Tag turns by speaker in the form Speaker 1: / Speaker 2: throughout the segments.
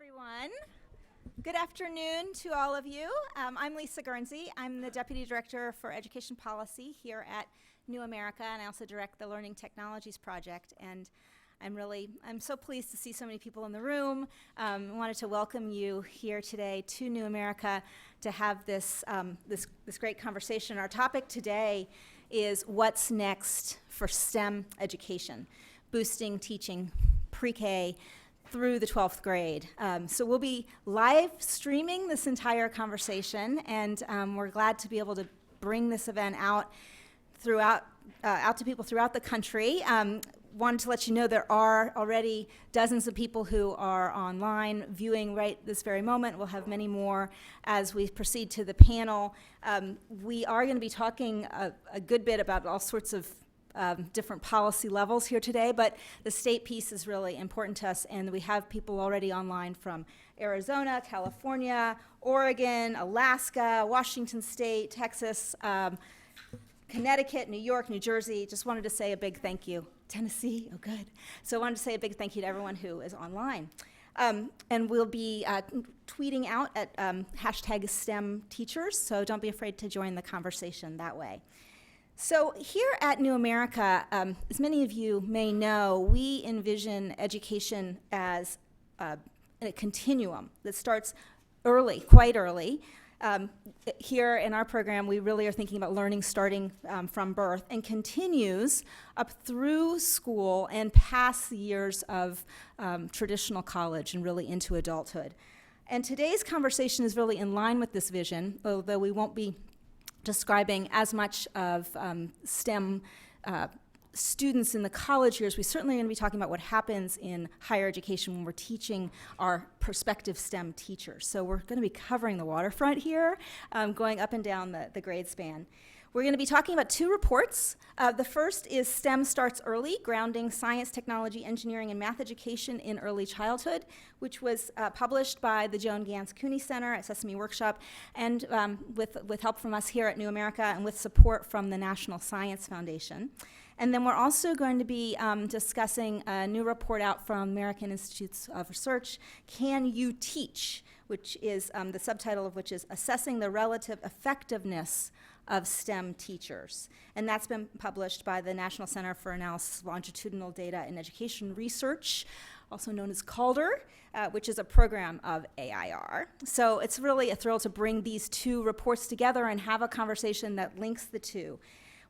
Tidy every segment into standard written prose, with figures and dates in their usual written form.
Speaker 1: everyone. Good afternoon to all of you. I'm Lisa Guernsey. I'm the Deputy Director for Education Policy here at New America, and I also direct the Learning Technologies Project. And I'm so pleased to see so many people in the room. I wanted to welcome you here today to New America to have this great conversation. Our topic today is what's next for STEM education, boosting teaching pre-K through the 12th grade. So we'll be live streaming this entire conversation, and we're glad to be able to bring this event out to people throughout the country. Wanted to let you know there are already dozens of people who are online viewing right this very moment. We'll have many more as we proceed to the panel. We are going to be talking a good bit about all sorts of different policy levels here today, but the state piece is really important to us, and we have people already online from Arizona, California, Oregon, Alaska, Washington State, Texas, Connecticut, New York, New Jersey. Just wanted to say a big thank you. Tennessee, oh good. So I wanted to say a big thank you to everyone who is online. And we'll be tweeting out at hashtag STEM teachers, so don't be afraid to join the conversation that way. So here at New America, as many of you may know, we envision education as a continuum that starts early, quite early. Here in our program, we really are thinking about learning starting from birth and continues up through school and past the years of traditional college and really into adulthood. And today's conversation is really in line with this vision, although we won't be describing as much of STEM students in the college years. We certainly are going to be talking about what happens in higher education when we're teaching our prospective STEM teachers. So we're going to be covering the waterfront here, going up and down the grade span. We're going to be talking about two reports. The first is STEM Starts Early, Grounding Science, Technology, Engineering, and Math Education in Early Childhood, which was published by the Joan Ganz Cooney Center at Sesame Workshop, and with help from us here at New America and with support from the National Science Foundation. And then we're also going to be discussing a new report out from American Institutes of Research, Can UTeach, which is the subtitle of which is Assessing the Relative Effectiveness of STEM Teachers. And that's been published by the National Center for Analysis of Longitudinal Data in Education Research, also known as CALDER, which is a program of AIR. So it's really a thrill to bring these two reports together and have a conversation that links the two.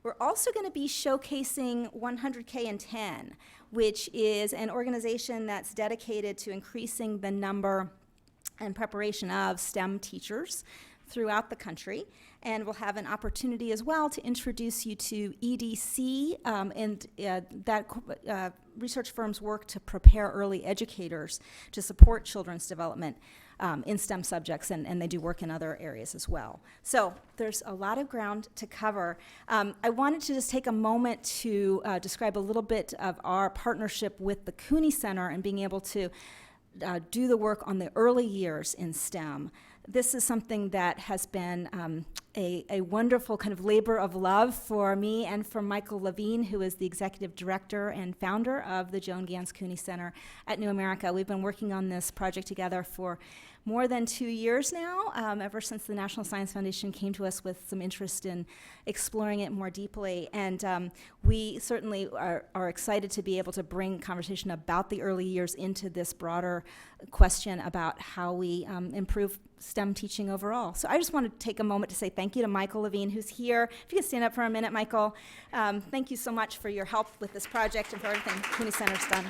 Speaker 1: We're also going to be showcasing 100K in 10, which is an organization that's dedicated to increasing the number and preparation of STEM teachers throughout the country. And we'll have an opportunity as well to introduce you to EDC and that research firms work to prepare early educators to support children's development in STEM subjects, and they do work in other areas as well. So there's a lot of ground to cover. I wanted to just take a moment to describe a little bit of our partnership with the Cooney Center and being able to do the work on the early years in STEM. This is something that has been a wonderful kind of labor of love for me and for Michael Levine, who is the executive director and founder of the Joan Ganz Cooney Center at New America. We've been working on this project together for more than 2 years now, ever since the National Science Foundation came to us with some interest in exploring it more deeply. And we certainly are excited to be able to bring conversation about the early years into this broader question about how we improve STEM teaching overall. So I just want to take a moment to say thank you to Michael Levine, who's here. If you can stand up for a minute, Michael. Thank you so much for your help with this project and for everything Cooney Center's done.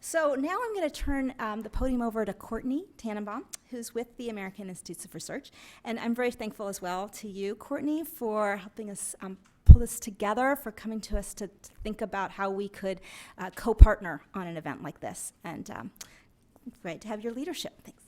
Speaker 1: So now I'm going to turn the podium over to Courtney Tannenbaum, who's with the American Institutes of Research. And I'm very thankful as well to you, Courtney, for helping us pull this together, for coming to us to think about how we could co-partner on an event like this. And great to have your leadership. Thanks.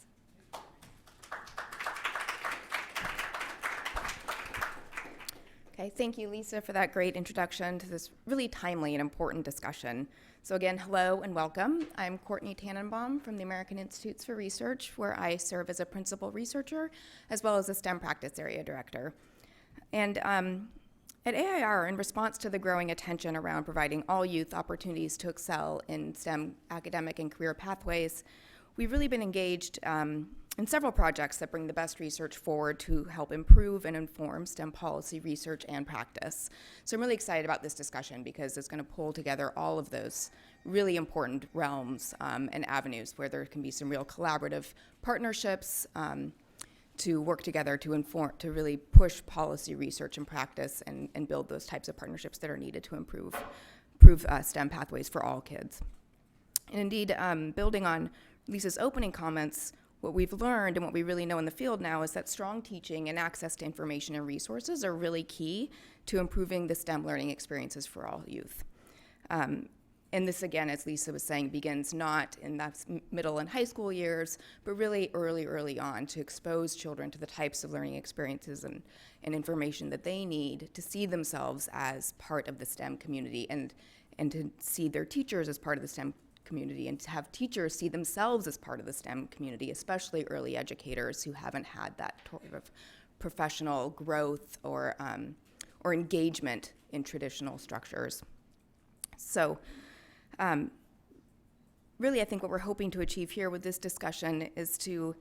Speaker 2: Okay, thank you, Lisa, for that great introduction to this really timely and important discussion. So again, hello and welcome. I'm Courtney Tannenbaum from the American Institutes for Research, where I serve as a principal researcher as well as a STEM practice area director. And At AIR, in response to the growing attention around providing all youth opportunities to excel in STEM academic and career pathways, we've really been engaged in several projects that bring the best research forward to help improve and inform STEM policy research and practice. So I'm really excited about this discussion because it's going to pull together all of those really important realms and avenues where there can be some real collaborative partnerships to work together to inform, to really push policy research and practice and build those types of partnerships that are needed to improve STEM pathways for all kids. And indeed, building on Lisa's opening comments, what we've learned and what we really know in the field now is that strong teaching and access to information and resources are really key to improving the STEM learning experiences for all youth. And this, again, as Lisa was saying, begins not in the middle and high school years, but really early on to expose children to the types of learning experiences and information that they need to see themselves as part of the STEM community and to see their teachers as part of the STEM community and to have teachers see themselves as part of the STEM community, especially early educators who haven't had that sort of professional growth or engagement in traditional structures. So really, I think what we're hoping to achieve here with this discussion is to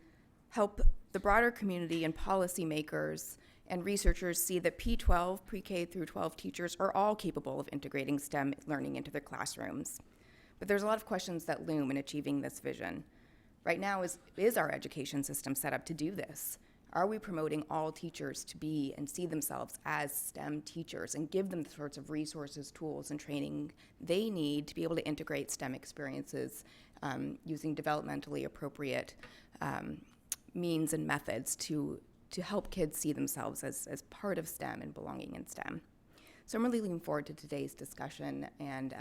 Speaker 2: help the broader community and policymakers and researchers see that P12, pre-K through 12 teachers are all capable of integrating STEM learning into their classrooms. But there's a lot of questions that loom in achieving this vision. Right now, is our education system set up to do this? Are we promoting all teachers to be and see themselves as STEM teachers and give them the sorts of resources, tools, and training they need to be able to integrate STEM experiences using developmentally appropriate means and methods to help kids see themselves as part of STEM and belonging in STEM? So I'm really looking forward to today's discussion and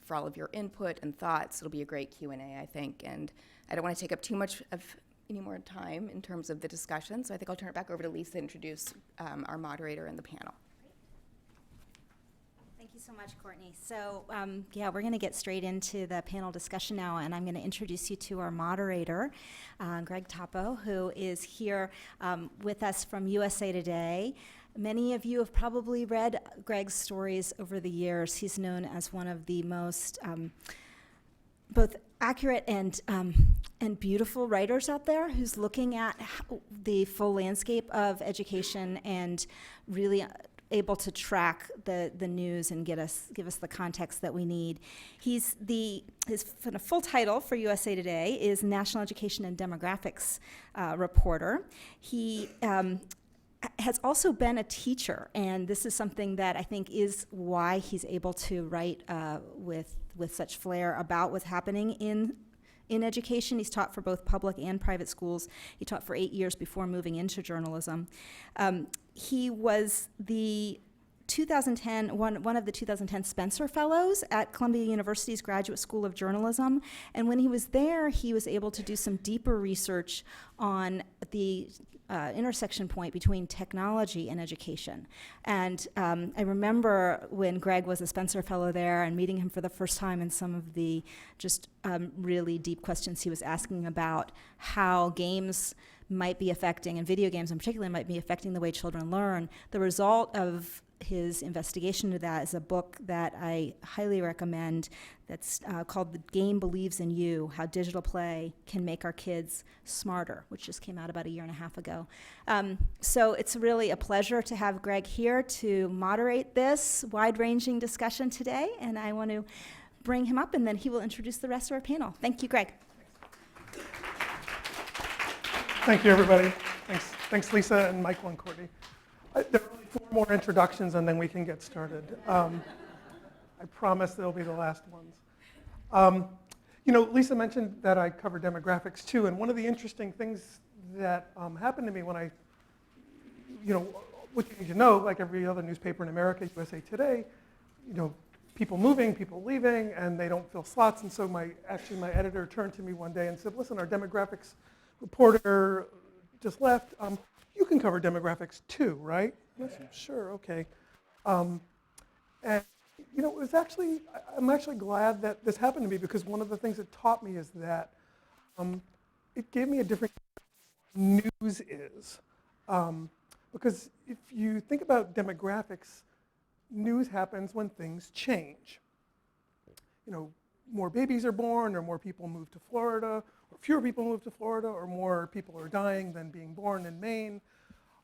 Speaker 2: for all of your input and thoughts. It'll be a great Q&A, I think, and I don't want to take up too much of any more time in terms of the discussion, so I think I'll turn it back over to Lisa to introduce our moderator and the panel.
Speaker 1: Thank you so much, Courtney. So yeah, we're going to get straight into the panel discussion now, and I'm going to introduce you to our moderator, Greg Topo, who is here with us from USA Today. Many of you have probably read Greg's stories over the years. He's known as one of the most both accurate and beautiful writers out there who's looking at the full landscape of education and really able to track the news and give us the context that we need. His full title for USA Today is National Education and Demographics Reporter. He has also been a teacher, and this is something that I think is why he's able to write with such flair about what's happening in education. He's taught for both public and private schools. He taught for 8 years before moving into journalism. He was the 2010, one of the 2010 Spencer Fellows at Columbia University's Graduate School of Journalism. And when he was there, he was able to do some deeper research on the intersection point between technology and education. And I remember when Greg was a Spencer Fellow there and meeting him for the first time and some of the just really deep questions he was asking about how games might be affecting, and video games in particular might be affecting the way children learn. The result of his investigation into that is a book that I highly recommend that's called The Game Believes in You, How Digital Play Can Make Our Kids Smarter, which just came out about a year and a half ago. So it's really a pleasure to have Greg here to moderate this wide-ranging discussion today, and I want to bring him up and then he will introduce the rest of our panel. Thank you, Greg.
Speaker 3: Thank you, everybody. Thanks, Lisa and Michael and Courtney. There are only 4 more introductions, and then we can get started. I promise they'll be the last ones. Lisa mentioned that I cover demographics too, and one of the interesting things that happened to me when I, what you need to know, like every other newspaper in America, USA Today, people moving, people leaving, and they don't fill slots. And so my editor turned to me one day and said, "Listen, our demographics reporter just left. You can cover demographics too, right?" Yes, sure, okay. And it was I'm actually glad that this happened to me, because one of the things it taught me is that it gave me a different news is. Because if you think about demographics, news happens when things change. You know, more babies are born, or more people move to Florida, or fewer people move to Florida, or more people are dying than being born in Maine.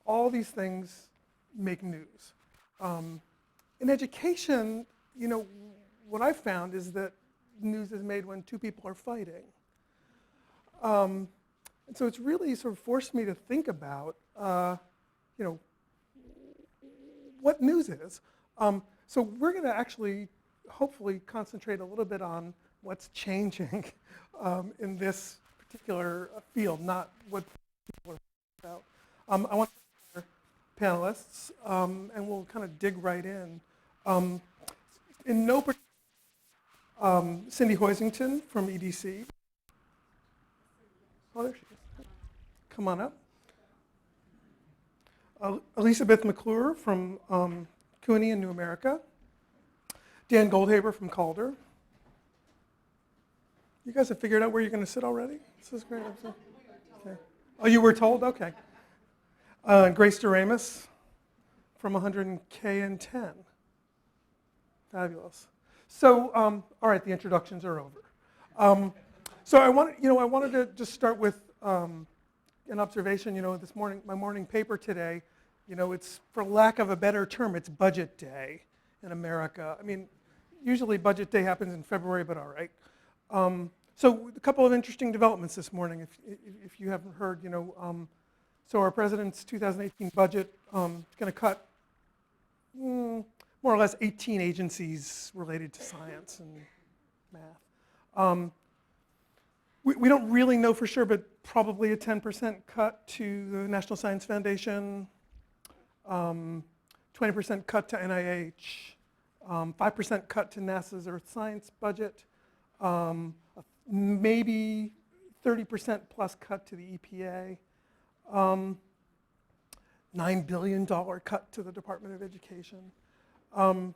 Speaker 3: All these things make news. In education, you know, what I've found is that news is made when two people are fighting. And so it's really sort of forced me to think about, you know, what news is. So we're going to actually, hopefully, concentrate a little bit on what's changing in this particular field, not what people are about. I want to panelists, and we'll kind of dig right in. In no particular, Cindy Hoisington from EDC. Oh, there she is. Come on up. Elizabeth McClure from Cooney in New America. Dan Goldhaber from CALDER. You guys have figured out where you're going to sit already? This is great. Okay. Oh, you were told? Okay. Grace DeRamus from 100K and 10. Fabulous. So, all right, the introductions are over. So I wanted to just start with an observation. You know, this morning, my morning paper today, you know, it's, for lack of a better term, it's budget day in America. I mean, usually budget day happens in February, but all right. So a couple of interesting developments this morning, if you haven't heard, you know. So our president's 2018 budget is going to cut more or less 18 agencies related to science and math. We don't really know for sure, but probably a 10% cut to the National Science Foundation, 20% cut to NIH, 5% cut to NASA's Earth Science budget, maybe 30% plus cut to the EPA, $9 billion cut to the Department of Education. So,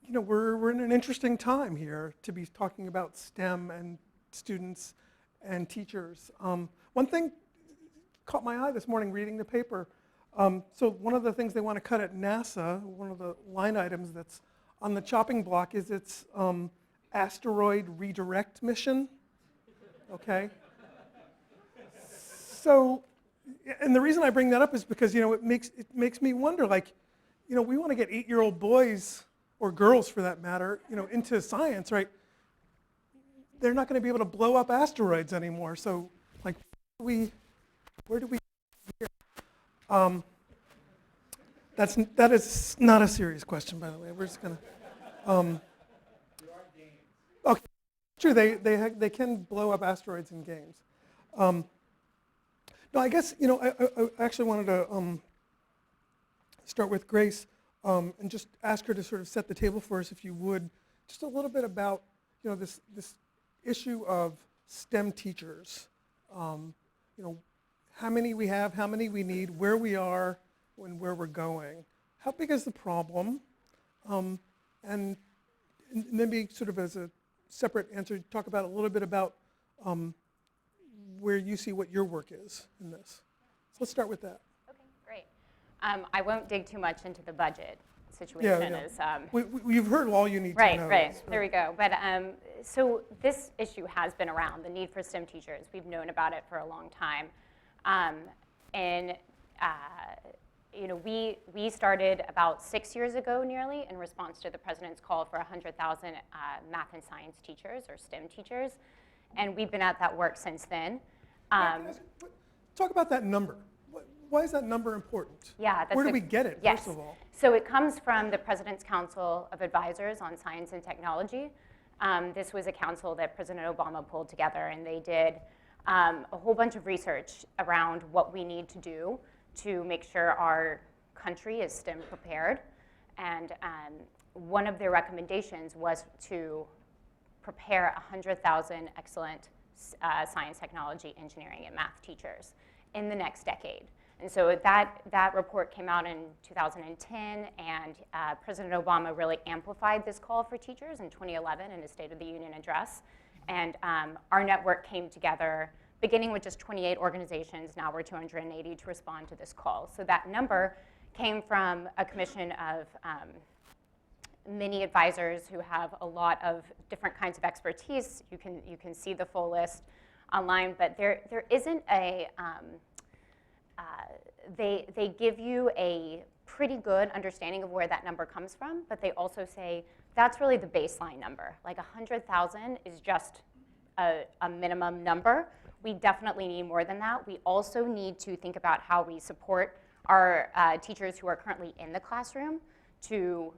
Speaker 3: you know, we're in an interesting time here to be talking about STEM and students and teachers. One thing caught my eye this morning reading the paper. So one of the things they want to cut at NASA, one of the line items that's on the chopping block, is its asteroid redirect mission. Okay. So, and the reason I bring that up is because, you know, it makes me wonder, like, you know, we want to get 8-year-old boys, or girls for that matter, you know, into science, right? They're not going to be able to blow up asteroids anymore. So, like, where do we here? That is not a serious question, by the way. We're just going to. Okay, true. They can blow up asteroids in games. No, I guess, you know, I actually wanted to start with Grace. And just ask her to sort of set the table for us, if you would, just a little bit about, you know, this issue of STEM teachers. You know, how many we have, how many we need, where we are, and where we're going. How big is the problem? And maybe sort of as a separate answer, talk about a little bit about where you see what your work is in this. So let's start with that.
Speaker 2: I won't dig too much into the budget situation.
Speaker 3: Yeah. You've heard all you need to know.
Speaker 2: Right. There we go. But so this issue has been around, the need for STEM teachers. We've known about it for a long time. You know, we started about 6 years ago nearly in response to the president's call for 100,000 math and science teachers, or STEM teachers. And we've been at that work since then.
Speaker 3: Talk about that number. Why is that number important?
Speaker 2: Yeah,
Speaker 3: where do we get it,
Speaker 2: yes.
Speaker 3: First of all?
Speaker 2: So it comes from the President's Council of Advisors on Science and Technology. This was a council that President Obama pulled together, and they did a whole bunch of research around what we need to do to make sure our country is STEM prepared. And one of their recommendations was to prepare 100,000 excellent science, technology, engineering, and math teachers in the next decade. And so that report came out in 2010, and President Obama really amplified this call for teachers in 2011 in his State of the Union address. And our network came together, beginning with just 28 organizations. Now we're 280 to respond to this call. So that number
Speaker 4: came from a commission of many advisors who have a lot of different kinds of expertise. You can see the full list online, but there isn't a, they give you a pretty good understanding of where that number comes from, but they also say that's really the baseline number. Like 100,000 is just a minimum number. We definitely need more than that. We also need to think about how we support our teachers who are currently in the classroom to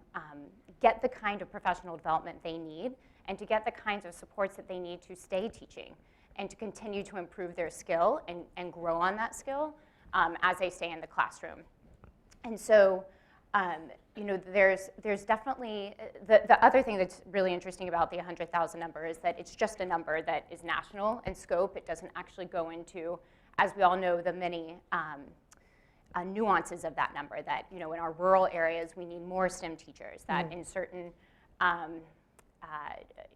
Speaker 4: get the kind of professional development they need and to get the kinds of supports that they need to stay teaching and to continue to improve their skill and grow on that skill as they stay in the classroom. And so, you know, there's definitely, the other thing that's really interesting about the 100,000 number is that it's just a number that is national in scope. It doesn't actually go into, as we all know, the many nuances of that number, that, you know, in our rural areas, we need more STEM teachers, that in certain,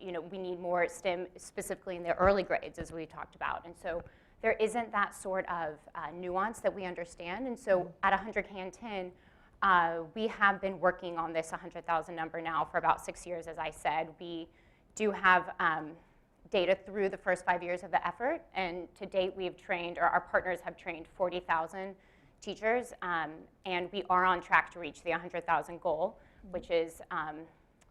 Speaker 4: you know, we need more STEM specifically in the early grades, as we talked about. And so there isn't that sort of nuance that we understand. And so at 100 Canton, we have been working on this 100,000 number now for about 6 years, as I said. We do have data through the first 5 years of the effort, and to date we've trained, or our partners have trained 40,000 teachers, and we are on track to reach the 100,000 goal, which is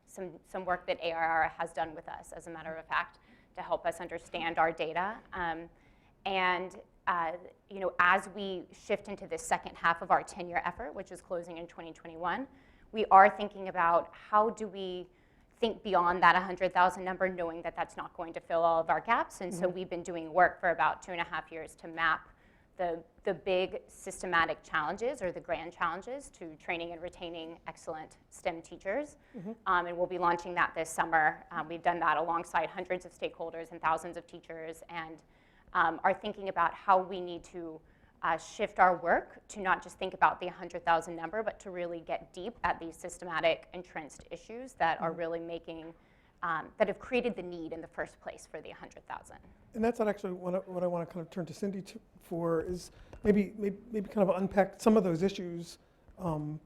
Speaker 4: some work that ARR has done with us, as a matter of fact, to help us understand our data. You know, as we shift into the second half of our 10-year effort, which is closing in 2021, we are thinking about how do we think beyond that 100,000 number, knowing that that's not going to fill all of our gaps. And so we've been doing work for about 2.5 years to map the big systematic challenges, or the grand challenges, to training and retaining excellent STEM teachers. And we'll be launching that this summer. We've done that alongside hundreds of stakeholders and thousands of teachers, and are thinking about how we need to shift our work to not just think about the 100,000 number, but to really get deep at these systematic entrenched issues that are really making, that have created the need in the first place for the 100,000.
Speaker 3: And that's actually what I want to kind of turn to Cindy for, is maybe kind of unpack some of those issues, and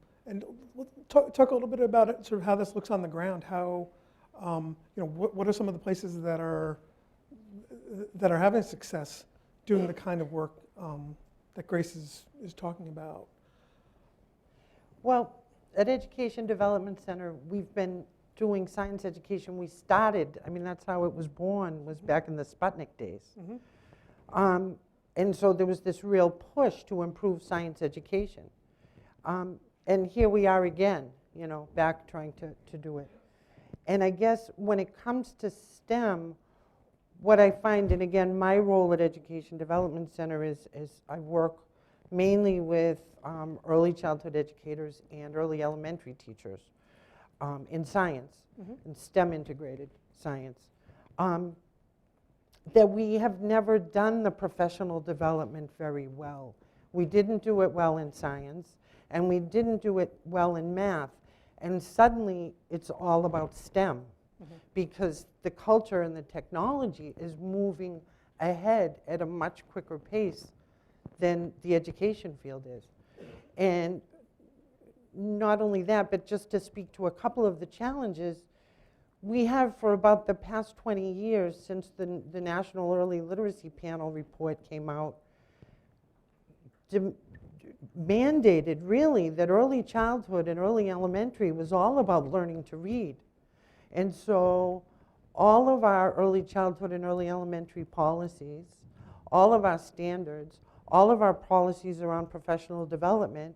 Speaker 3: we'll talk a little bit about it, sort of how this looks on the ground. How, you know, what are some of the places that are having success doing the kind of work that Grace is talking about?
Speaker 5: Well, at Education Development Center, we've been doing science education. We started, I mean, that's how it was born, was back in the Sputnik days. And so there was this real push to improve science education. And here we are again, you know, back trying to do it. And I guess when it comes to STEM, what I find, and again, my role at Education Development Center is I work mainly with early childhood educators and early elementary teachers in science, in STEM integrated science, that we have never done the professional development very well. We didn't do it well in science, and we didn't do it well in math, and suddenly it's all about STEM. Because the culture and the technology is moving ahead at a much quicker pace than the education field is. And not only that, but just to speak to a couple of the challenges, we have for about the past 20 years, since the National Early Literacy Panel report came out, mandated really that early childhood and early elementary was all about learning to read. And so all of our early childhood and early elementary policies, all of our standards, all of our policies around professional development,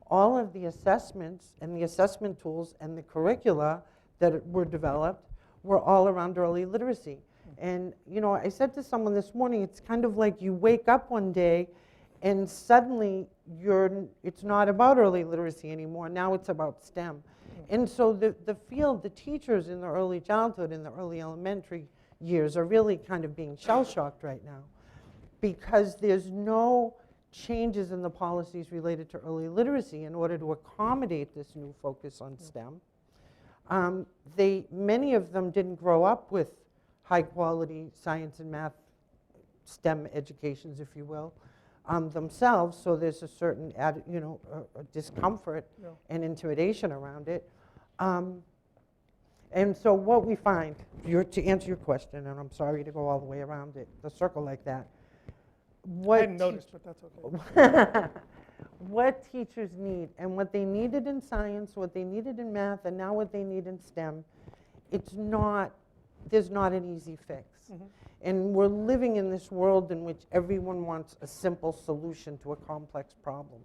Speaker 5: all of the assessments and the assessment tools and the curricula that were developed were all around early literacy. And you know, I said to someone this morning, it's kind of like you wake up one day and suddenly it's not about early literacy anymore. Now it's about STEM. And so the field, the teachers in the early childhood and the early elementary years are really kind of being shell-shocked right now, because there's no changes in the policies related to early literacy in order to accommodate this new focus on STEM. Many of them didn't grow up with high quality science and math STEM educations, if you will. themselves, so there's a certain discomfort
Speaker 3: Yeah.
Speaker 5: and intimidation around it. And so what we find, to answer your question, and I'm sorry to go all the way around it, the circle like that.
Speaker 3: I hadn't noticed, but that's okay.
Speaker 5: What teachers need, and what they needed in science, what they needed in math, and now what they need in STEM, there's not an easy fix.
Speaker 3: Mhm.
Speaker 5: And we're living in this world in which everyone wants a simple solution to a complex problem.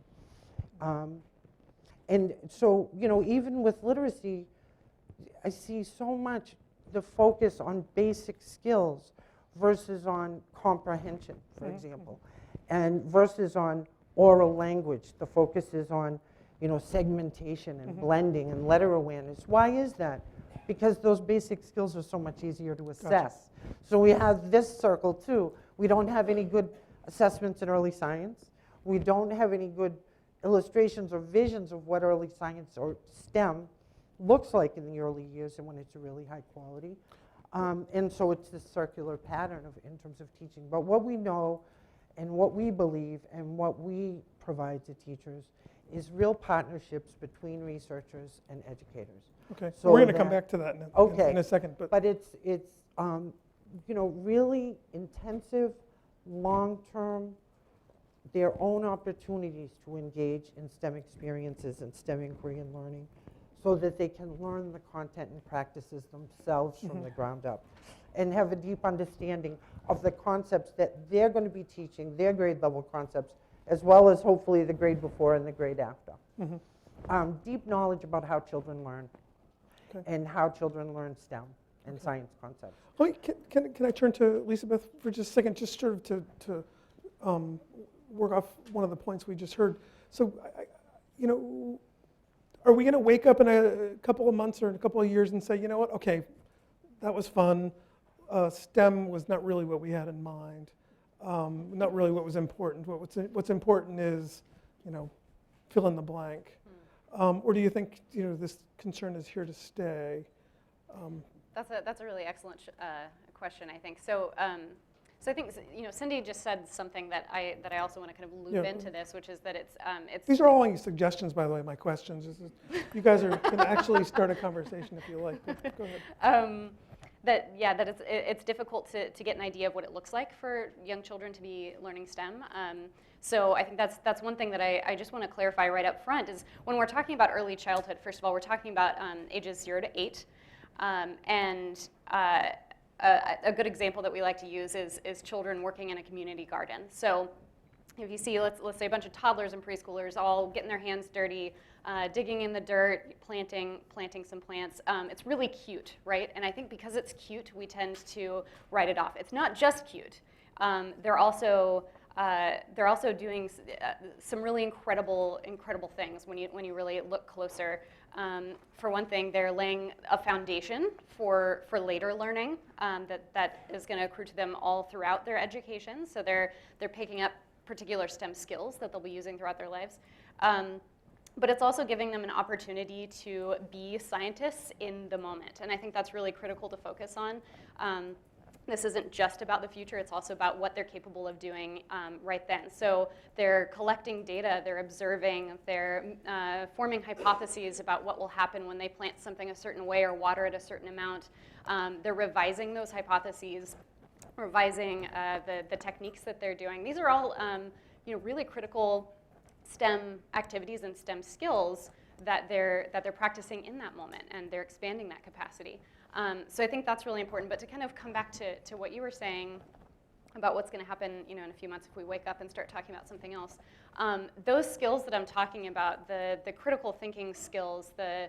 Speaker 5: And so, even with literacy, I see so much the focus on basic skills versus on comprehension, for example, and versus on oral language. The focus is on, segmentation and blending and letter awareness. Why is that? Because those basic skills are so much easier to assess. So we have this circle too. We don't have any good assessments in early science. We don't have any good illustrations or visions of what early science or STEM looks like in the early years and when it's really high quality. And so it's this circular pattern in terms of teaching. But what we know and what we believe and what we provide to teachers is real partnerships between researchers and educators.
Speaker 3: Okay,
Speaker 5: So
Speaker 3: we're going to come
Speaker 5: that-
Speaker 3: back to that in
Speaker 5: Okay.
Speaker 3: in a second. But
Speaker 5: But it's really intensive, long-term, their own opportunities to engage in STEM experiences and STEM inquiry and learning so that they can learn the content and practices themselves from the ground up and have a deep understanding of the concepts that they're going to be teaching, their grade level concepts, as well as hopefully the grade before and the grade after. Deep knowledge about how children learn and how children learn STEM and science concepts.
Speaker 3: Wait, can I turn to Elizabeth for just a second, just sort of to work off one of the points we just heard. So, are we going to wake up in a couple of months or in a couple of years and say, you know what, okay, that was fun. STEM was not really what we had in mind. Not really what was important. What's important is, fill in the blank. Or do you think, this concern is here to stay?
Speaker 6: That's a really excellent question, I think. So I think Cindy just said something that I also want to kind of loop into this, which is that it's
Speaker 3: These are all only suggestions, by the way. My questions. You guys can actually start a conversation if you like. Go ahead.
Speaker 6: That it's difficult to get an idea of what it looks like for young children to be learning STEM. So I think that's one thing that I just want to clarify right up front is when we're talking about early childhood, first of all, we're talking about ages 0 to 8. And a good example that we like to use is children working in a community garden. So if you see, let's say a bunch of toddlers and preschoolers all getting their hands dirty, digging in the dirt, planting some plants, it's really cute, right? And I think because it's cute, we tend to write it off. It's not just cute. They're also doing some really incredible things when you really look closer. For one thing, they're laying a foundation for later learning that is going to accrue to them all throughout their education. So they're picking up particular STEM skills that they'll be using throughout their lives. But it's also giving them an opportunity to be scientists in the moment. And I think that's really critical to focus on. This isn't just about the future, it's also about what they're capable of doing right then. So they're collecting data, they're observing, they're forming hypotheses about what will happen when they plant something a certain way or water it a certain amount. They're revising those hypotheses, revising the techniques that they're doing. These are all really critical STEM activities and STEM skills that they're practicing in that moment, and they're expanding that capacity. So I think that's really important. But to kind of come back to what you were saying about what's going to happen, in a few months if we wake up and start talking about something else, those skills that I'm talking about, the critical thinking skills, the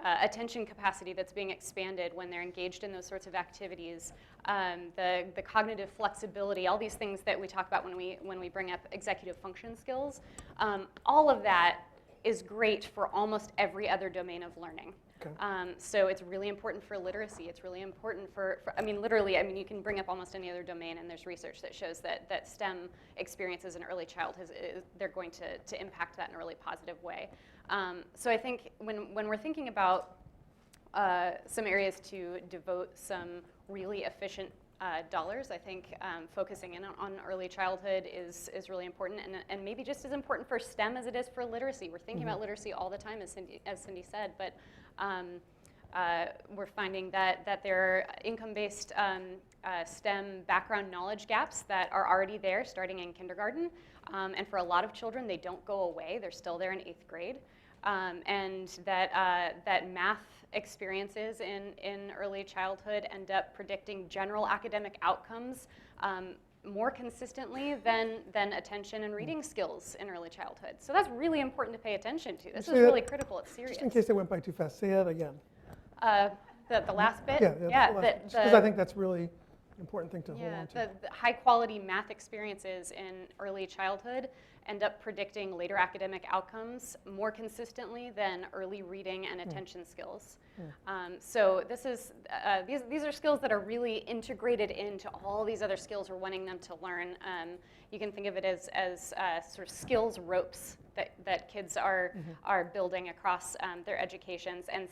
Speaker 6: attention capacity that's being expanded when they're engaged in those sorts of activities, the cognitive flexibility, all these things that we talk about when we bring up executive function skills, all of that is great for almost every other domain of learning.
Speaker 3: Okay.
Speaker 6: So it's really important for literacy. It's really important for literally, you can bring up almost any other domain, and there's research that shows that STEM experiences in early childhood, they're going to impact that in a really positive way. So I think when we're thinking about some areas to devote some really efficient dollars. I think focusing in on early childhood is really important, and maybe just as important for STEM as it is for literacy. We're thinking about literacy all the time, as Cindy said, but we're finding that there are income-based STEM background knowledge gaps that are already there starting in kindergarten, and for a lot of children, they don't go away. They're still there in 8th grade. And that math experiences in early childhood end up predicting general academic outcomes more consistently than attention and reading skills in early childhood. So that's really important to pay attention to. This is really critical. It's serious.
Speaker 3: Just in case they went by too fast, say that again.
Speaker 6: The last bit?
Speaker 3: Because I think that's really an important thing to hold on to.
Speaker 6: The high-quality math experiences in early childhood end up predicting later academic outcomes more consistently than early reading and attention skills. So this is, these are skills that are really integrated into all these other skills we're wanting them to learn. You can think of it as sort of skills ropes that kids are building across their educations, and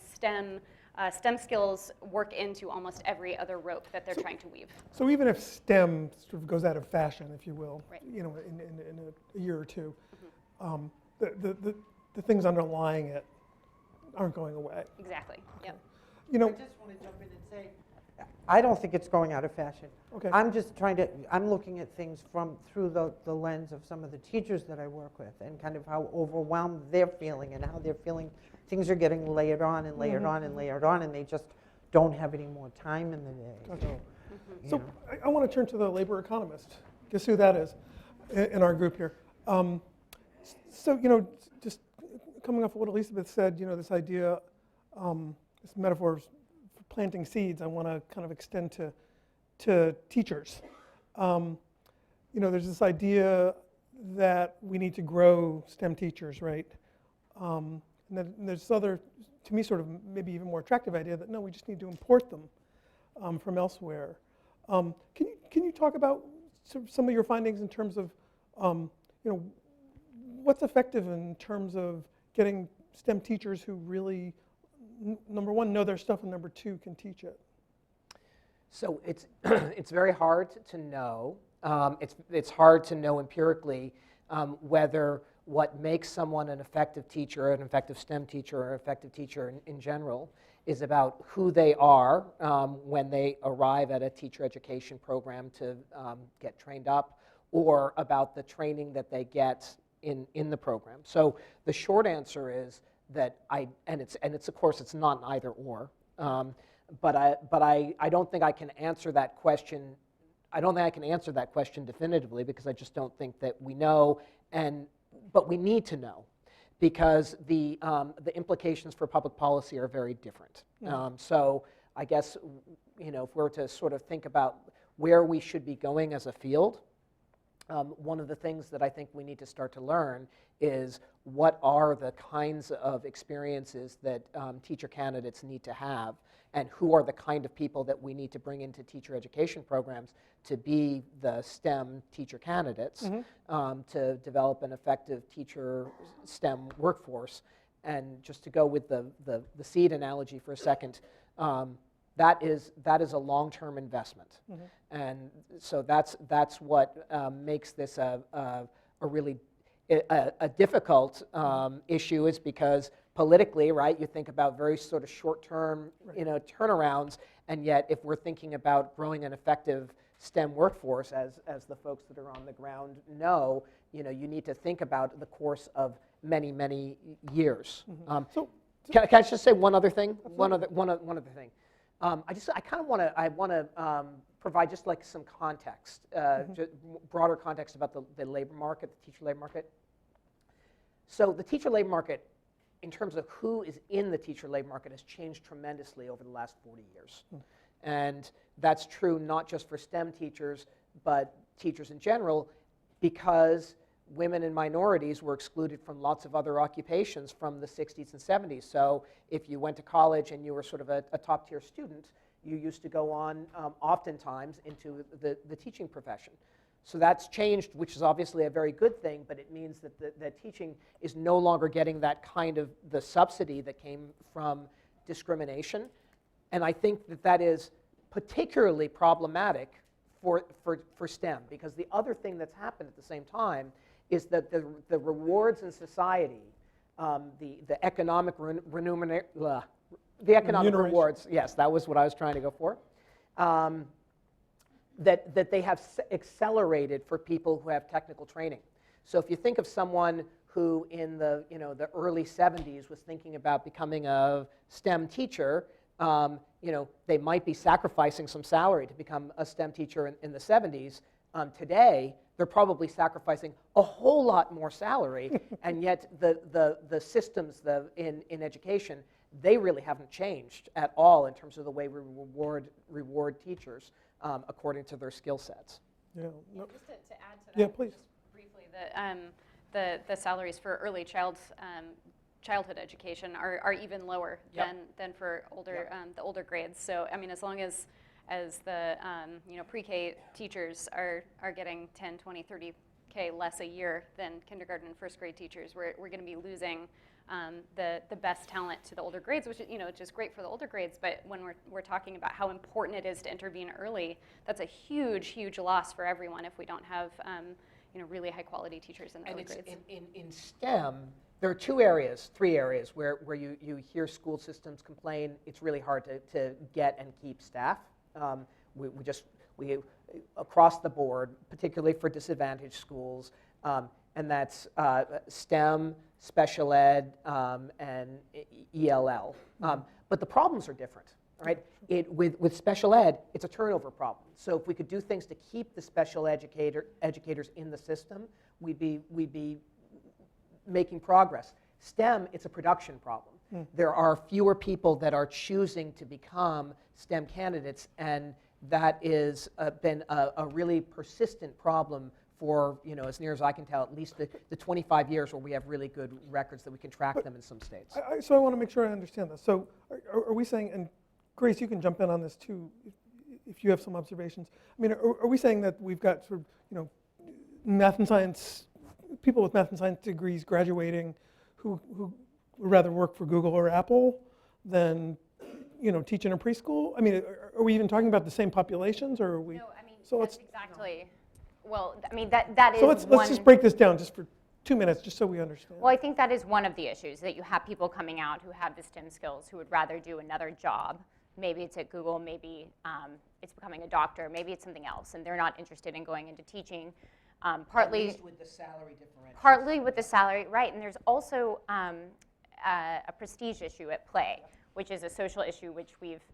Speaker 6: STEM skills work into almost every other rope that they're trying to weave.
Speaker 3: So even if STEM sort of goes out of fashion, if you will,
Speaker 6: Right.
Speaker 3: you know, in a year or two, the things underlying it aren't going away.
Speaker 6: Exactly. Yep.
Speaker 3: You know,
Speaker 5: I just want to jump in and say, I don't think it's going out of fashion.
Speaker 3: Okay.
Speaker 5: I'm just I'm looking at things through the lens of some of the teachers that I work with, and kind of how overwhelmed they're feeling and how they're feeling things are getting layered on and layered on and layered on, and they just don't have any more time in the day.
Speaker 3: Okay.
Speaker 5: you
Speaker 3: So
Speaker 5: know.
Speaker 3: I want to turn to the labor economist. Guess who that is in our group here? So, you know, just coming off of what Elizabeth said, you know, this idea, this metaphor for planting seeds, I want to kind of extend to teachers. You know, there's this idea that we need to grow STEM teachers, right? And then there's this other, to me, sort of maybe even more attractive idea that no, we just need to import them from elsewhere. Can you talk about some of your findings in terms of, you know, what's effective in terms of getting STEM teachers who really, number one, know their stuff, and number two, can teach it?
Speaker 7: So it's it's very hard to know. It's hard to know empirically whether what makes someone an effective teacher, an effective STEM teacher, or an effective teacher in general is about who they are when they arrive at a teacher education program to get trained up, or about the training that they get in the program. So the short answer is that it's of course it's not an either or, but I don't think I can answer that question. I don't think I can answer that question definitively, because I just don't think that we know, but we need to know, because the implications for public policy are very different. So I guess, you know, if we're to sort of think about where we should be going as a field, one of the things that I think we need to start to learn is what are the kinds of experiences that teacher candidates need to have, and who are the kind of people that we need to bring into teacher education programs to be the STEM teacher candidates, to develop an effective teacher STEM workforce. And just to go with the seed analogy for a second, that is a long-term investment. And so that's what makes this a really difficult issue, is because politically, right, you think about very sort of short-term, you know, turnarounds, and yet if we're thinking about growing an effective STEM workforce, as the folks that are on the ground know, you know, you need to think about the course of many, many years. Can I just say one other thing? One other thing. I kind of want to provide just like some context, just broader context about the labor market, the teacher labor market. So the teacher labor market, in terms of who is in the teacher labor market, has changed tremendously over the last 40 years. And that's true not just for STEM teachers, but teachers in general, because women and minorities were excluded from lots of other occupations from the 60s and 70s. So if you went to college and you were sort of a top-tier student, you used to go on oftentimes into the teaching profession. So that's changed, which is obviously a very good thing, but it means that teaching is no longer getting that kind of the subsidy that came from discrimination. And I think that is particularly problematic for STEM, because the other thing that's happened at the same time is that the rewards in society, the economic the economic rewards, yes, that was what I was trying to go for, that they have accelerated for people who have technical training. So if you think of someone who in the early 70s was thinking about becoming a STEM teacher, they might be sacrificing some salary to become a STEM teacher in the 70s. Today, they're probably sacrificing a whole lot more salary, and yet the systems in education, they really haven't changed at all in terms of the way we reward teachers according to their skill sets.
Speaker 3: Yeah. No.
Speaker 6: Just to add to that,
Speaker 3: Yeah, please.
Speaker 6: just briefly, the salaries for early childhood education are even lower than for older the older grades. So I mean, as long as the pre-K teachers are getting 10, 20, 30K less a year than kindergarten and first grade teachers, we're going to be losing the best talent to the older grades, which is great for the older grades. But when we're talking about how important it is to intervene early, that's a huge loss for everyone if we don't have really high quality teachers in the early grades.
Speaker 7: In STEM, there are three areas where you hear school systems complain it's really hard to get and keep staff. We across the board, particularly for disadvantaged schools, and that's STEM, special ed, and ELL. But the problems are different, right? With special ed, it's a turnover problem. So if we could do things to keep the special educators in the system, we'd be making progress. STEM, it's a production problem. There are fewer people that are choosing to become STEM candidates, and that is been a really persistent problem for, as near as I can tell, at least the 25 years where we have really good records that we can track them in some states.
Speaker 3: So I want to make sure I understand this. So are we saying, and Grace, you can jump in on this too if you have some observations. I mean, are we saying that we've got sort of, math and science, people with math and science degrees graduating who would rather work for Google or Apple than, teach in a preschool? I mean, are we even talking about the same populations, or are we?
Speaker 4: No, I mean,
Speaker 3: so
Speaker 4: that's
Speaker 3: let's,
Speaker 4: exactly. Well, I mean, that is
Speaker 3: so let's just break this down just for 2 minutes, just so we understand.
Speaker 4: Well, I think that is one of the issues, that you have people coming out who have the STEM skills who would rather do another job. Maybe it's at Google, maybe it's becoming a doctor, maybe it's something else, and they're not interested in going into teaching. Partly
Speaker 7: at least with the salary differential.
Speaker 4: Partly with the salary, right, and there's also a prestige issue at play, which is a social issue which we've,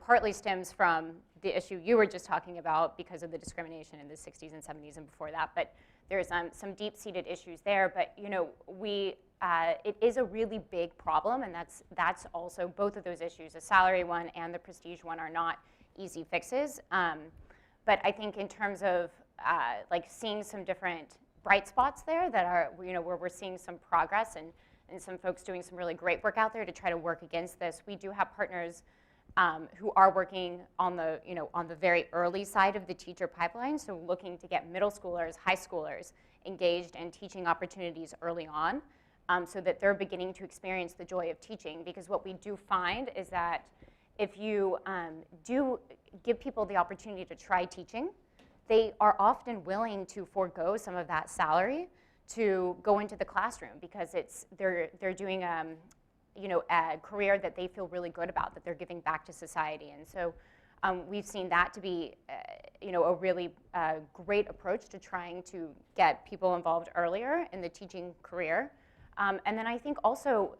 Speaker 4: partly stems from the issue you were just talking about because of the discrimination in the 60s and 70s and before that, but there's some deep-seated issues there, but it is a really big problem, and that's also both of those issues, the salary one and the prestige one, are not easy fixes. But I think in terms of seeing some different bright spots there that are, where we're seeing some progress and some folks doing some really great work out there to try to work against this. We do have partners who are working on the very early side of the teacher pipeline, so looking to get middle schoolers, high schoolers engaged in teaching opportunities early on, so that they're beginning to experience the joy of teaching. Because what we do find is that if you do give people the opportunity to try teaching, they are often willing to forego some of that salary to go into the classroom, because they're doing a career that they feel really good about, that they're giving back to society. And so we've seen that to be a really great approach to trying to get people involved earlier in the teaching career. And then I think also,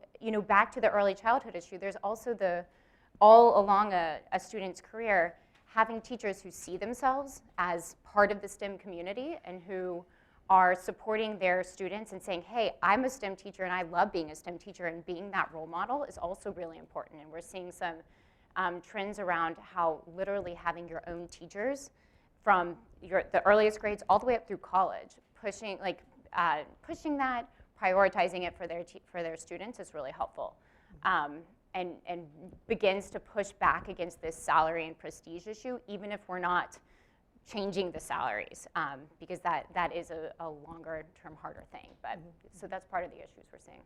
Speaker 4: back to the early childhood issue, there's also all along a student's career, having teachers who see themselves as part of the STEM community and who are supporting their students and saying, hey, I'm a STEM teacher and I love being a STEM teacher, and being that role model is also really important. And we're seeing some trends around how literally having your own teachers from the earliest grades all the way up through college, pushing that, prioritizing it for their students is really helpful. And begins to push back against this salary and prestige issue, even if we're not changing the salaries, because that is a longer term, harder thing. But so that's part of the issues we're seeing.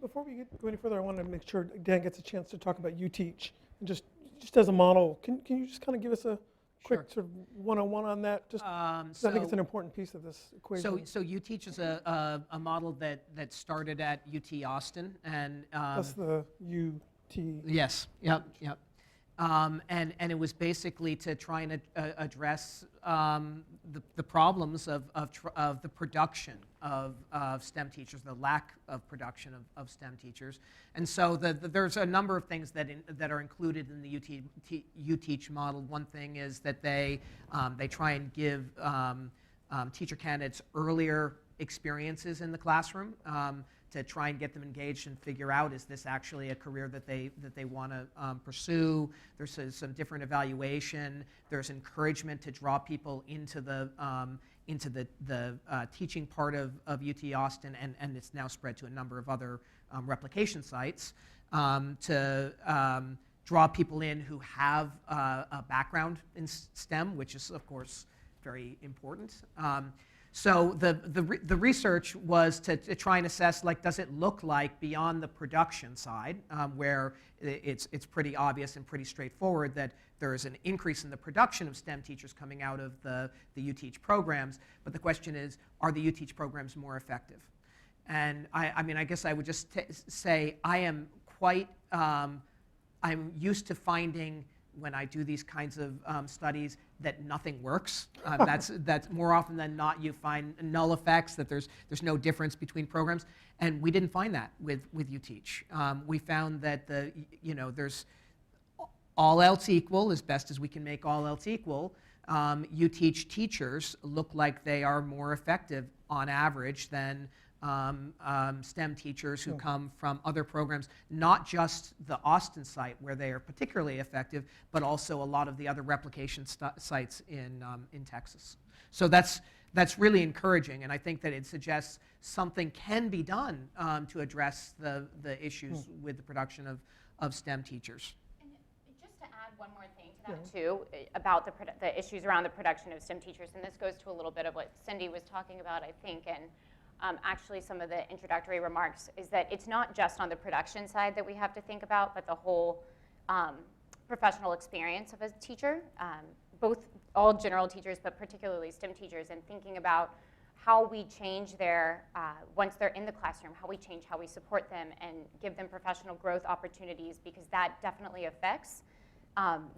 Speaker 3: Before we go any further, I want to make sure Dan gets a chance to talk about UTeach and just just as a model, can you just kind of give us a quick
Speaker 7: Sure.
Speaker 3: sort of one-on-one on on that? Just 'cause I think it's an important piece of this equation.
Speaker 7: So UTeach is a model that started at UT Austin, and
Speaker 3: That's the UT.
Speaker 7: yes, yep. And it was basically to try and address the problems of the production of STEM teachers, the lack of production of STEM teachers. And so there's a number of things that are included in the UTeach model. One thing is that they try and give teacher candidates earlier experiences in the classroom, to try and get them engaged and figure out, is this actually a career that they want to pursue. There's some different evaluation. There's encouragement to draw people into the teaching part of UT Austin, and it's now spread to a number of other replication sites, to draw people in who have a background in STEM, which is, of course, very important. So the research was to try and assess, like, does it look like beyond the production side, where it's pretty obvious and pretty straightforward that there is an increase in the production of STEM teachers coming out of the UTeach programs, but the question is, are the UTeach programs more effective? And I mean, I guess I would just say I am quite, I'm used to finding, when I do these kinds of studies, that nothing works. That's more often than not, you find null effects, that there's no difference between programs, and we didn't find that with UTeach. We found that there's all else equal, as best as we can make all else equal, UTeach teachers look like they are more effective on average than STEM teachers who come from other programs, not just the Austin site where they are particularly effective, but also a lot of the other replication sites in Texas. So that's really encouraging, and I think that it suggests something can be done to address the issues with the production of STEM teachers.
Speaker 4: And just to add one more thing to that too, about the issues around the production of STEM teachers, and this goes to a little bit of what Cindy was talking about, I think, and actually some of the introductory remarks, is that it's not just on the production side that we have to think about, but the whole professional experience of a teacher, all general teachers, but particularly STEM teachers, and thinking about how we change once they're in the classroom, how we change how we support them and give them professional growth opportunities, because that definitely affects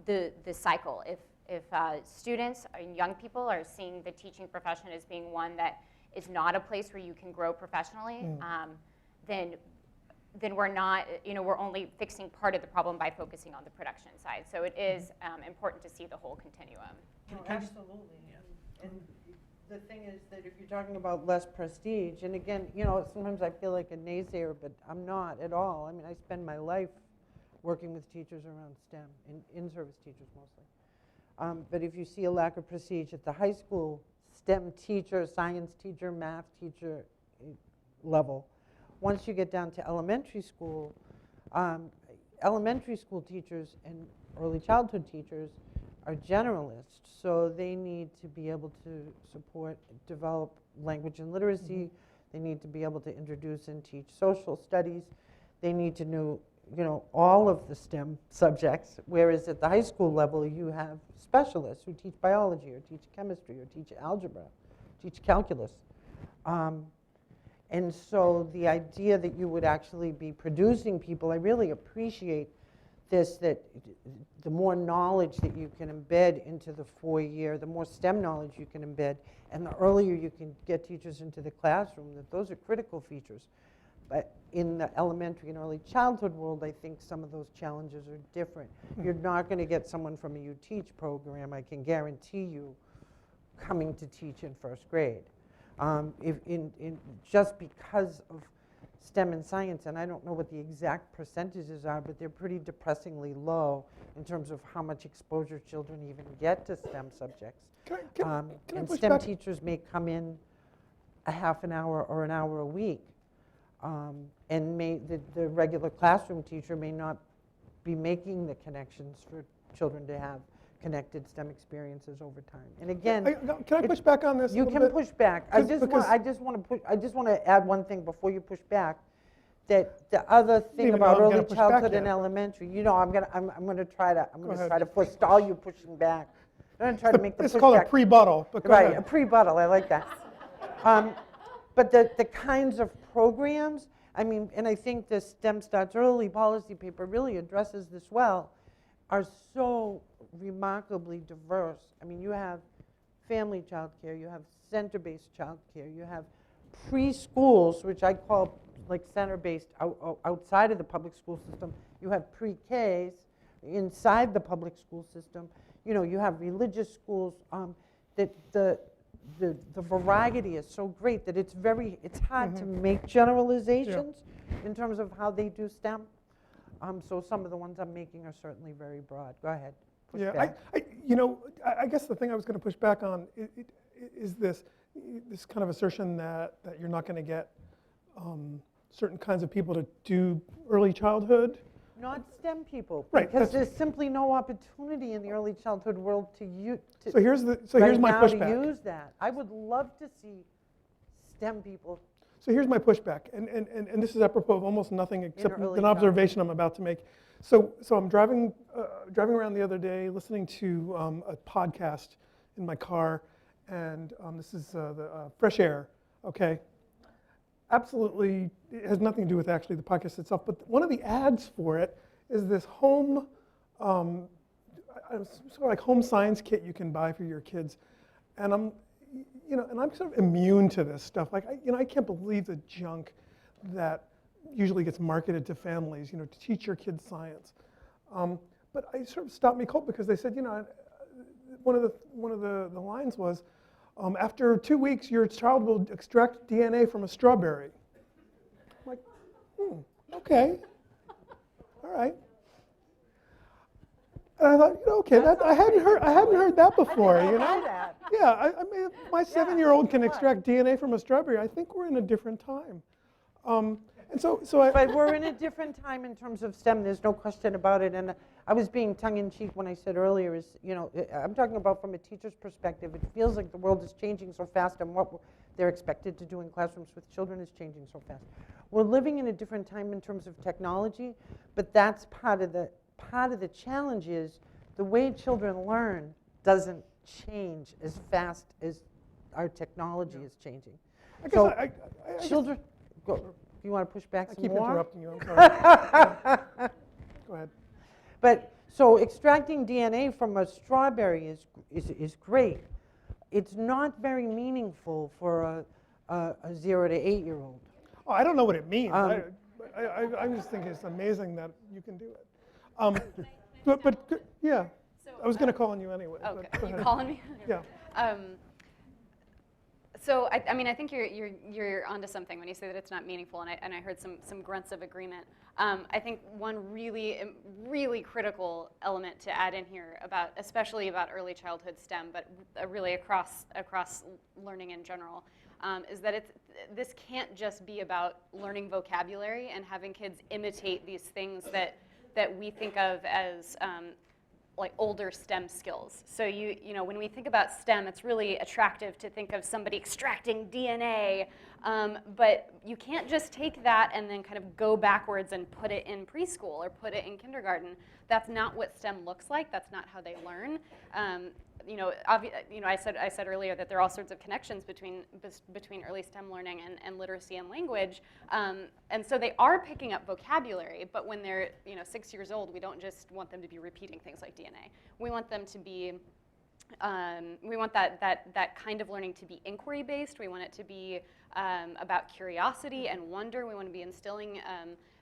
Speaker 4: the cycle. If students and young people are seeing the teaching profession as being one that is not a place where you can grow professionally, then we're not, we're only fixing part of the problem by focusing on the production side. So it is important to see the whole continuum.
Speaker 5: No, absolutely. And the thing is that if you're talking about less prestige, and again, sometimes I feel like a naysayer, but I'm not at all. I mean, I spend my life working with teachers around STEM, in-service teachers mostly. But if you see a lack of prestige at the high school STEM teacher, science teacher, math teacher level, once you get down to elementary school teachers and early childhood teachers are generalists, so they need to be able to develop language and literacy. They need to be able to introduce and teach social studies. They need to know, all of the STEM subjects, whereas at the high school level, you have specialists who teach biology or teach chemistry or teach algebra, teach calculus. And so the idea that you would actually be producing people, I really appreciate this, that the more knowledge that you can embed into the 4-year, the more STEM knowledge you can embed, and the earlier you can get teachers into the classroom, that those are critical features. But in the elementary and early childhood world, I think some of those challenges are different. You're not going to get someone from a UTeach program, I can guarantee you, coming to teach in first grade. Just because of STEM and science, and I don't know what the exact percentages are, but they're pretty depressingly low in terms of how much exposure children even get to STEM subjects. And STEM teachers may come in a half an hour or an hour a week. And the regular classroom teacher may not be making the connections for children to have connected STEM experiences over time. And again,
Speaker 3: can I push back on this?
Speaker 5: You can push back. I just want to add one thing before you push back. that the other thing
Speaker 3: even
Speaker 5: about
Speaker 3: know I'm gonna
Speaker 5: early
Speaker 3: push back
Speaker 5: childhood
Speaker 3: yet,
Speaker 5: and
Speaker 3: but-
Speaker 5: elementary, you know, I'm gonna try to
Speaker 3: ahead.
Speaker 5: forestall you pushing back. I'm gonna try to make the
Speaker 3: It's called a
Speaker 5: pushback.
Speaker 3: pre-buttal, but go
Speaker 5: Right,
Speaker 3: ahead.
Speaker 5: a pre-buttal, I like that. But the kinds of programs, I mean, and I think the STEM Starts Early policy paper really addresses this well, are so remarkably diverse. I mean, you have family childcare, you have center-based childcare, you have preschools, which I call like center-based outside of the public school system. You have pre-Ks inside the public school system. You know, you have religious schools. That the variety is so great that it's hard to make generalizations in terms of how they do STEM. So some of the ones I'm making are certainly very broad. Go ahead. Push
Speaker 3: Yeah,
Speaker 5: back.
Speaker 3: I guess the thing I was going to push back on is this kind of assertion that you're not going to get certain kinds of people to do early childhood.
Speaker 5: Not STEM people,
Speaker 3: Right,
Speaker 5: because
Speaker 3: that's-
Speaker 5: there's simply no opportunity in the early childhood world to use.
Speaker 3: So here's my
Speaker 5: now to
Speaker 3: pushback.
Speaker 5: use that. I would love to see STEM people.
Speaker 3: So here's my pushback, and this is apropos of almost nothing except
Speaker 5: early
Speaker 3: an observation I'm about to make. So I'm driving around the other day, listening to a podcast in my car, and this is the Fresh Air. Okay, absolutely, it has nothing to do with actually the podcast itself. But one of the ads for it is this home, sort of like home science kit you can buy for your kids, and I'm sort of immune to this stuff. Like, I can't believe the junk that usually gets marketed to families, to teach your kids science. But I sort of stopped me cold because they said, one of the lines was, after 2 weeks, your child will extract DNA from a strawberry. I'm like, okay, all right. And I thought, okay, I hadn't heard that before,
Speaker 5: That.
Speaker 3: Yeah, I mean, if my 7-year-old can extract DNA from a strawberry, I think we're in a different time. And so I.
Speaker 5: But we're in a different time in terms of STEM. There's no question about it. And I was being tongue-in-cheek when I said earlier I'm talking about from a teacher's perspective. It feels like the world is changing so fast, and what they're expected to do in classrooms with children is changing so fast. We're living in a different time in terms of technology, but that's part of the challenge is the way children learn doesn't change as fast as our technology is changing.
Speaker 3: I guess I guess
Speaker 5: Children, you want to push back
Speaker 3: I
Speaker 5: some
Speaker 3: keep
Speaker 5: more?
Speaker 3: interrupting you. I'm sorry. Go ahead.
Speaker 5: But so extracting DNA from a strawberry is great. It's not very meaningful for a 0 to 8-year-old.
Speaker 3: Oh, I don't know what it means.
Speaker 5: Um,
Speaker 3: I just think it's amazing that you can do it. But yeah, I was going to call on you anyway. but
Speaker 6: Okay,
Speaker 3: go
Speaker 6: you
Speaker 3: ahead.
Speaker 6: calling me?
Speaker 3: Yeah.
Speaker 6: So I mean, I think you're onto something when you say that it's not meaningful, and I heard some grunts of agreement. I think one really critical element to add in here especially about early childhood STEM, but really across learning in general, is that this can't just be about learning vocabulary and having kids imitate these things that we think of as like older STEM skills. So when we think about STEM, it's really attractive to think of somebody extracting DNA, but you can't just take that and then kind of go backwards and put it in preschool or put it in kindergarten. That's not what STEM looks like. That's not how they learn. I said earlier that there are all sorts of connections between early STEM learning and literacy and language, and so they are picking up vocabulary. But when they're 6 years old, we don't just want them to be repeating things like DNA. We want them to be we want that kind of learning to be inquiry based. We want it to be about curiosity and wonder. We want to be instilling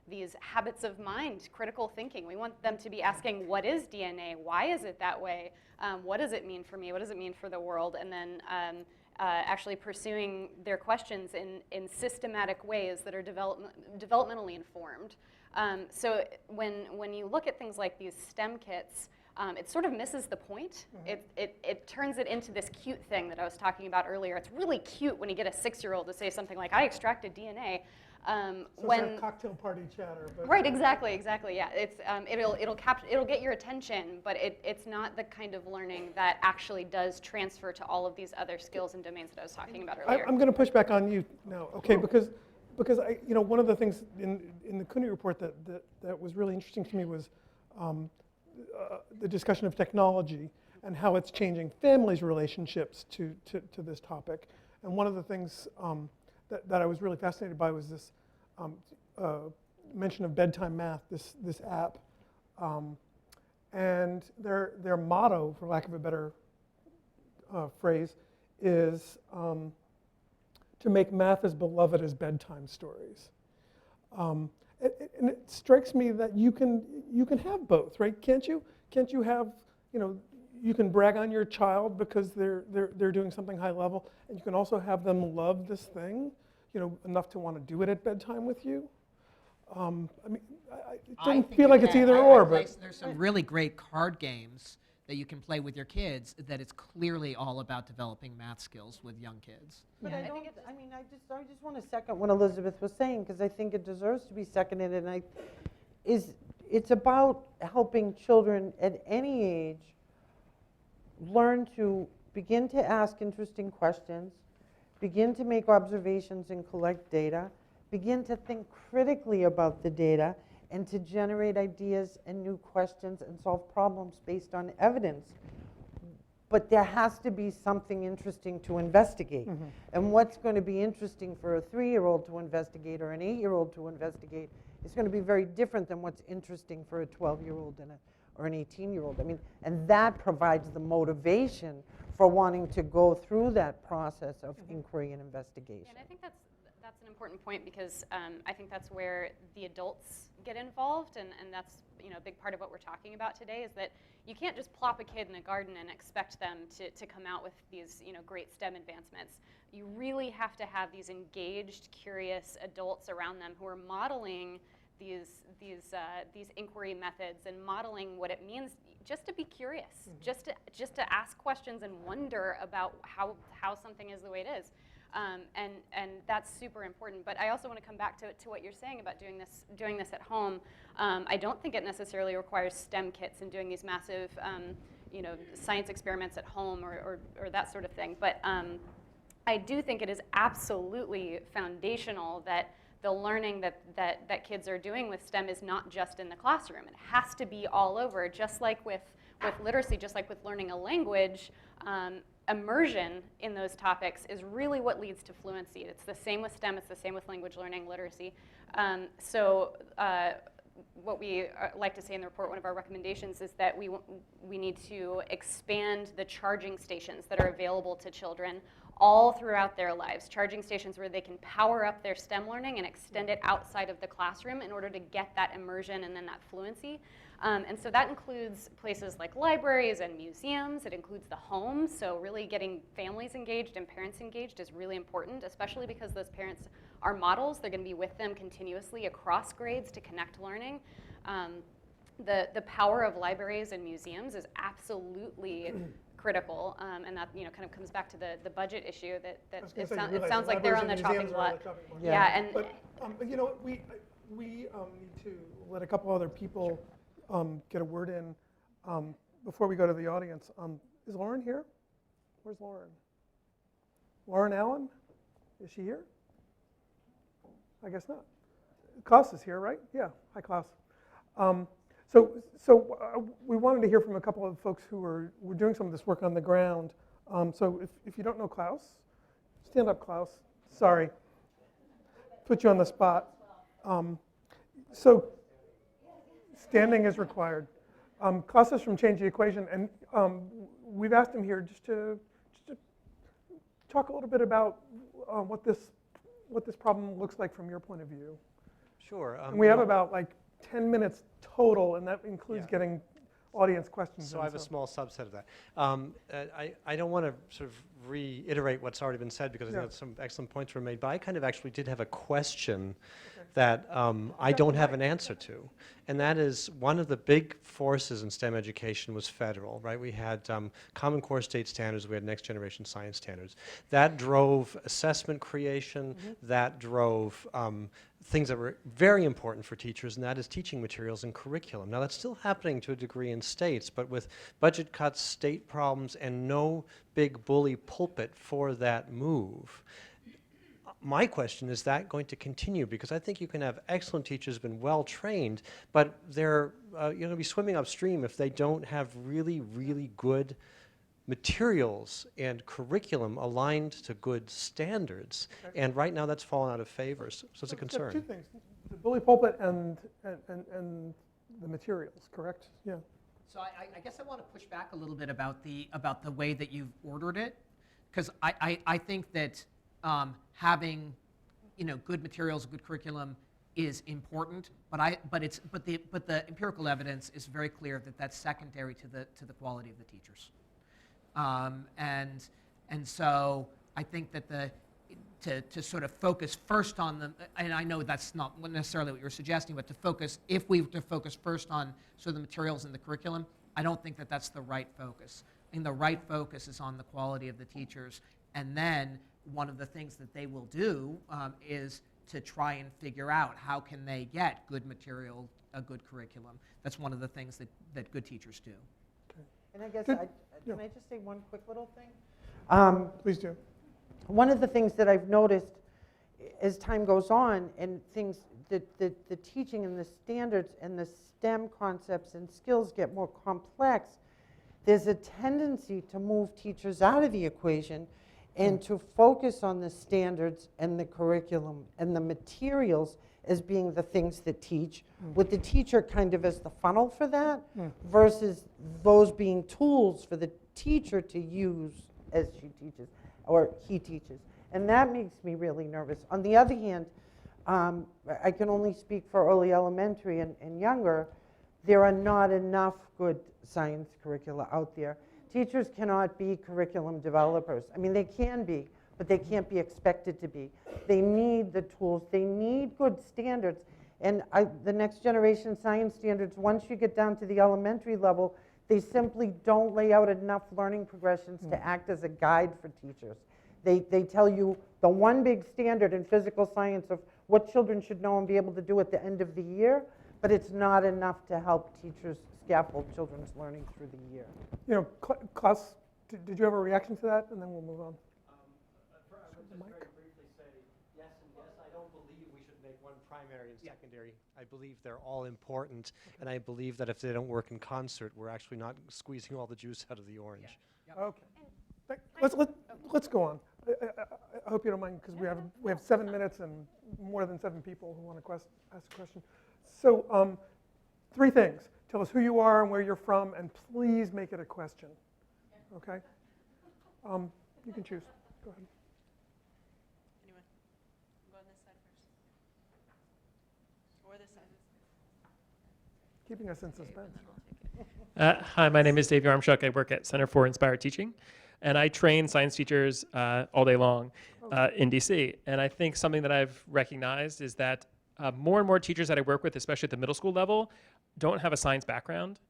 Speaker 6: these habits of mind, critical thinking. We want them to be asking, what is DNA? Why is it that way? What does it mean for me? What does it mean for the world? And then actually pursuing their questions in systematic ways that are developmentally informed. So when you look at things like these STEM kits, it sort of misses the point. Mm-hmm. It turns it into this cute thing that I was talking about earlier. It's really cute when you get a 6-year-old to say something like, I extracted DNA.
Speaker 3: So it's a cocktail party chatter. But
Speaker 6: right, exactly, yeah. It's it'll get your attention, but it's not the kind of learning that actually does transfer to all of these other skills and domains that I was talking about earlier.
Speaker 3: I'm going to push back on you now, okay? Because because one of the things in the Cooney report that was really interesting to me was the discussion of technology and how it's changing families' relationships to this topic. And one of the things that I was really fascinated by was this mention of bedtime math, this app. And their motto, for lack of a better phrase, is to make math as beloved as bedtime stories. And it strikes me that you can have both, right? Can't you? Can't you have, you can brag on your child because they're doing something high level, and you can also have them love this thing, enough to want to do it at bedtime with you. I mean, it doesn't feel like it's either or, but
Speaker 7: there's some really great card games that you can play with your kids that it's clearly all about developing math skills with young kids.
Speaker 5: But I just want to second what Elizabeth was saying, because I think it deserves to be seconded, and it's about helping children at any age learn to begin to ask interesting questions, begin to make observations and collect data, begin to think critically about the data, and to generate ideas and new questions and solve problems based on evidence. But there has to be something interesting to investigate.
Speaker 3: Mm-hmm.
Speaker 5: And what's going to be interesting for a 3-year-old to investigate or an 8-year-old to investigate is going to be very different than what's interesting for a 12-year-old or an 18-year-old. I mean, and that provides the motivation for wanting to go through that process of inquiry and investigation.
Speaker 6: And I think that's an important point, because I think that's where the adults get involved, and that's a big part of what we're talking about today, is that you can't just plop a kid in a garden and expect them to come out with these great STEM advancements. You really have to have these engaged, curious adults around them who are modeling these inquiry methods and modeling what it means just to be curious, just to ask questions and wonder about how something is the way it is. And that's super important. But I also want to come back to what you're saying about doing this at home. I don't think it necessarily requires STEM kits and doing these massive science experiments at home or that sort of thing. But I do think it is absolutely foundational that the learning that kids are doing with STEM is not just in the classroom. It has to be all over, just like with literacy, just like with learning a language. Immersion in those topics is really what leads to fluency. It's the same with STEM, it's the same with language learning, literacy. What we like to say in the report, one of our recommendations, is that we need to expand the charging stations that are available to children all throughout their lives. Charging stations where they can power up their STEM learning and extend it outside of the classroom in order to get that immersion and then that fluency. And so that includes places like libraries and museums. It includes the home. So really getting families engaged and parents engaged is really important, especially because those parents are models. They're going to be with them continuously across grades to connect learning. The power of libraries and museums is absolutely critical, and that kind of comes back to the budget issue that it sounds like they're on the chopping block. Yeah, and
Speaker 3: but we need to let a couple other people get a word in before we go to the audience. Is Lauren here? Where's Lauren? Lauren Allen? Is she here? I guess not. Klaus is here, right? Yeah. Hi, Klaus. So we wanted to hear from a couple of folks who were doing some of this work on the ground. So if you don't know Klaus, stand up, Klaus. Sorry. Put you on the spot. So standing is required. Klaus is from Change the Equation, and we've asked him here just to talk a little bit about what this problem looks like from your point of view.
Speaker 8: Sure.
Speaker 3: And we have about 10 minutes total, and that includes
Speaker 8: Yeah.
Speaker 3: getting audience questions.
Speaker 8: So I have a small subset of that. I don't want to sort of reiterate what's already been said, because I think that some excellent points were made, but I kind of actually did have a question that I don't have an answer to. And that is, one of the big forces in STEM education was federal, right? We had Common Core state standards, we had next generation science standards. That drove assessment creation, that drove things that were very important for teachers, and that is teaching materials and curriculum. Now that's still happening to a degree in states, but with budget cuts, state problems, and no big bully pulpit for that move, my question, is that going to continue? Because I think you can have excellent teachers, been well trained, but they're you're going to be swimming upstream if they don't have really, really good materials and curriculum aligned to good standards.
Speaker 3: Okay.
Speaker 8: And right now that's fallen out of favor, so it's a
Speaker 3: So
Speaker 8: concern.
Speaker 3: two things, the bully pulpit and the materials, correct? Yeah.
Speaker 7: So I guess I want to push back a little bit about the way that you've ordered it, because I think that having good materials, good curriculum is important, but the empirical evidence is very clear that that's secondary to the quality of the teachers, and so I think that to sort of focus first on them, and I know that's not necessarily what you're suggesting, but if we were to focus first on sort of the materials and the curriculum, I don't think that that's the right focus. I think the right focus is on the quality of the teachers, and then one of the things that they will do is to try and figure out how can they get good material, a good curriculum. That's one of the things that good teachers do.
Speaker 5: And I guess,
Speaker 3: Good.
Speaker 5: can I just say one quick little thing?
Speaker 3: Please do.
Speaker 5: One of the things that I've noticed as time goes on and things, the teaching and the standards and the STEM concepts and skills get more complex, there's a tendency to move teachers out of the equation and to focus on the standards and the curriculum and the materials as being the things that teach, with the teacher kind of as the funnel for that, versus those being tools for the teacher to use as she teaches or he teaches. And that makes me really nervous. On the other hand, I can only speak for early elementary and younger. There are not enough good science curricula out there. Teachers cannot be curriculum developers. I mean, they can be, but they can't be expected to be. They need the tools. They need good standards. And the next generation science standards, once you get down to the elementary level, they simply don't lay out enough learning progressions to act as a guide for teachers. They tell you the one big standard in physical science of what children should know and be able to do at the end of the year, but it's not enough to help teachers scaffold children's learning through the year.
Speaker 3: Klaus, did you have a reaction to that? And then we'll move on.
Speaker 8: I would just very briefly say yes and yes. I don't believe we should make one primary and secondary. I believe they're all important, and I believe that if they don't work in concert, we're actually not squeezing all the juice out of the orange.
Speaker 3: Okay. Let's go on. I hope you don't mind, because we have 7 minutes and more than 7 people who want to ask a question. So 3 things. Tell us who you are and where you're from, and please make it a question. Okay? You can choose. Go ahead.
Speaker 9: Anyone? Go on this side first. Or this side.
Speaker 3: Keeping us in suspense.
Speaker 10: Hi, my name is Dave Yarmchuk. I work at Center for Inspired Teaching, and I train science teachers all day long in DC. And I think something that I've recognized is that more and more teachers that I work with, especially at the middle school level, don't have a science background.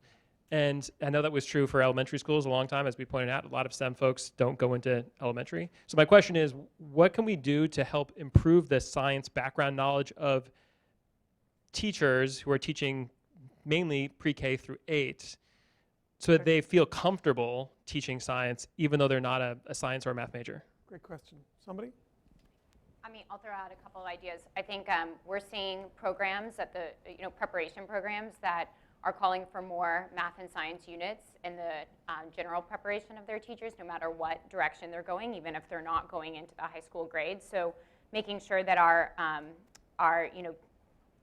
Speaker 10: And I know that was true for elementary schools a long time. As we pointed out, a lot of STEM folks don't go into elementary. So my question is, what can we do to help improve the science background knowledge of teachers who are teaching mainly pre-K through 8, so that they feel comfortable teaching science, even though they're not a science or a math major?
Speaker 3: Great question. Somebody?
Speaker 4: I mean, I'll throw out a couple of ideas. I think we're seeing programs at the, preparation programs that are calling for more math and science units in the general preparation of their teachers, no matter what direction they're going, even if they're not going into the high school grades. So making sure that our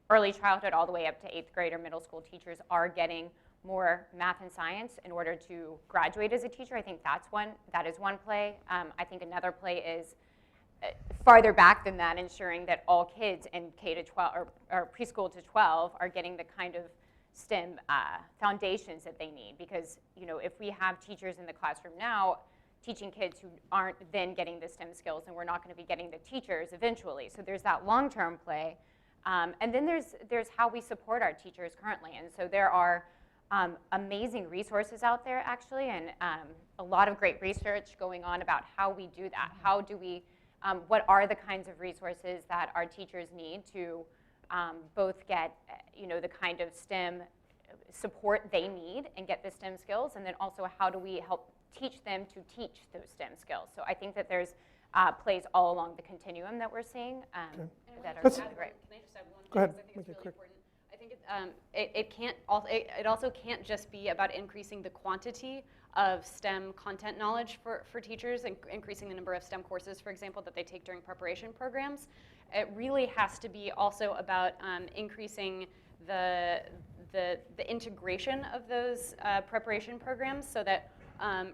Speaker 4: early childhood all the way up to 8th grade or middle school teachers are getting more math and science in order to graduate as a teacher. I think that is one play. I think another play is farther back than that, ensuring that all kids in K to 12 or preschool to 12 are getting the kind of STEM foundations that they need. Because if we have teachers in the classroom now teaching kids who aren't then getting the STEM skills, then we're not going to be getting the teachers eventually. So there's that long-term play. And then there's how we support our teachers currently. And so there are amazing resources out there, actually, and a lot of great research going on about how we do that. How do we, what are the kinds of resources that our teachers need to both get, the kind of STEM support they need and get the STEM skills, and then also how do we help teach them to teach those STEM skills. So I think that there's plays all along the continuum that we're seeing
Speaker 3: Okay.
Speaker 4: that are
Speaker 3: Let's-
Speaker 4: really great.
Speaker 6: Can I just add one thing?
Speaker 3: Go ahead,
Speaker 6: 'Cause I think
Speaker 3: make
Speaker 6: it's
Speaker 3: it
Speaker 6: really
Speaker 3: quick.
Speaker 6: important. I think it also can't just be about increasing the quantity of STEM content knowledge for teachers and increasing the number of STEM courses, for example, that they take during preparation programs. It really has to be also about increasing the integration of those preparation programs, so that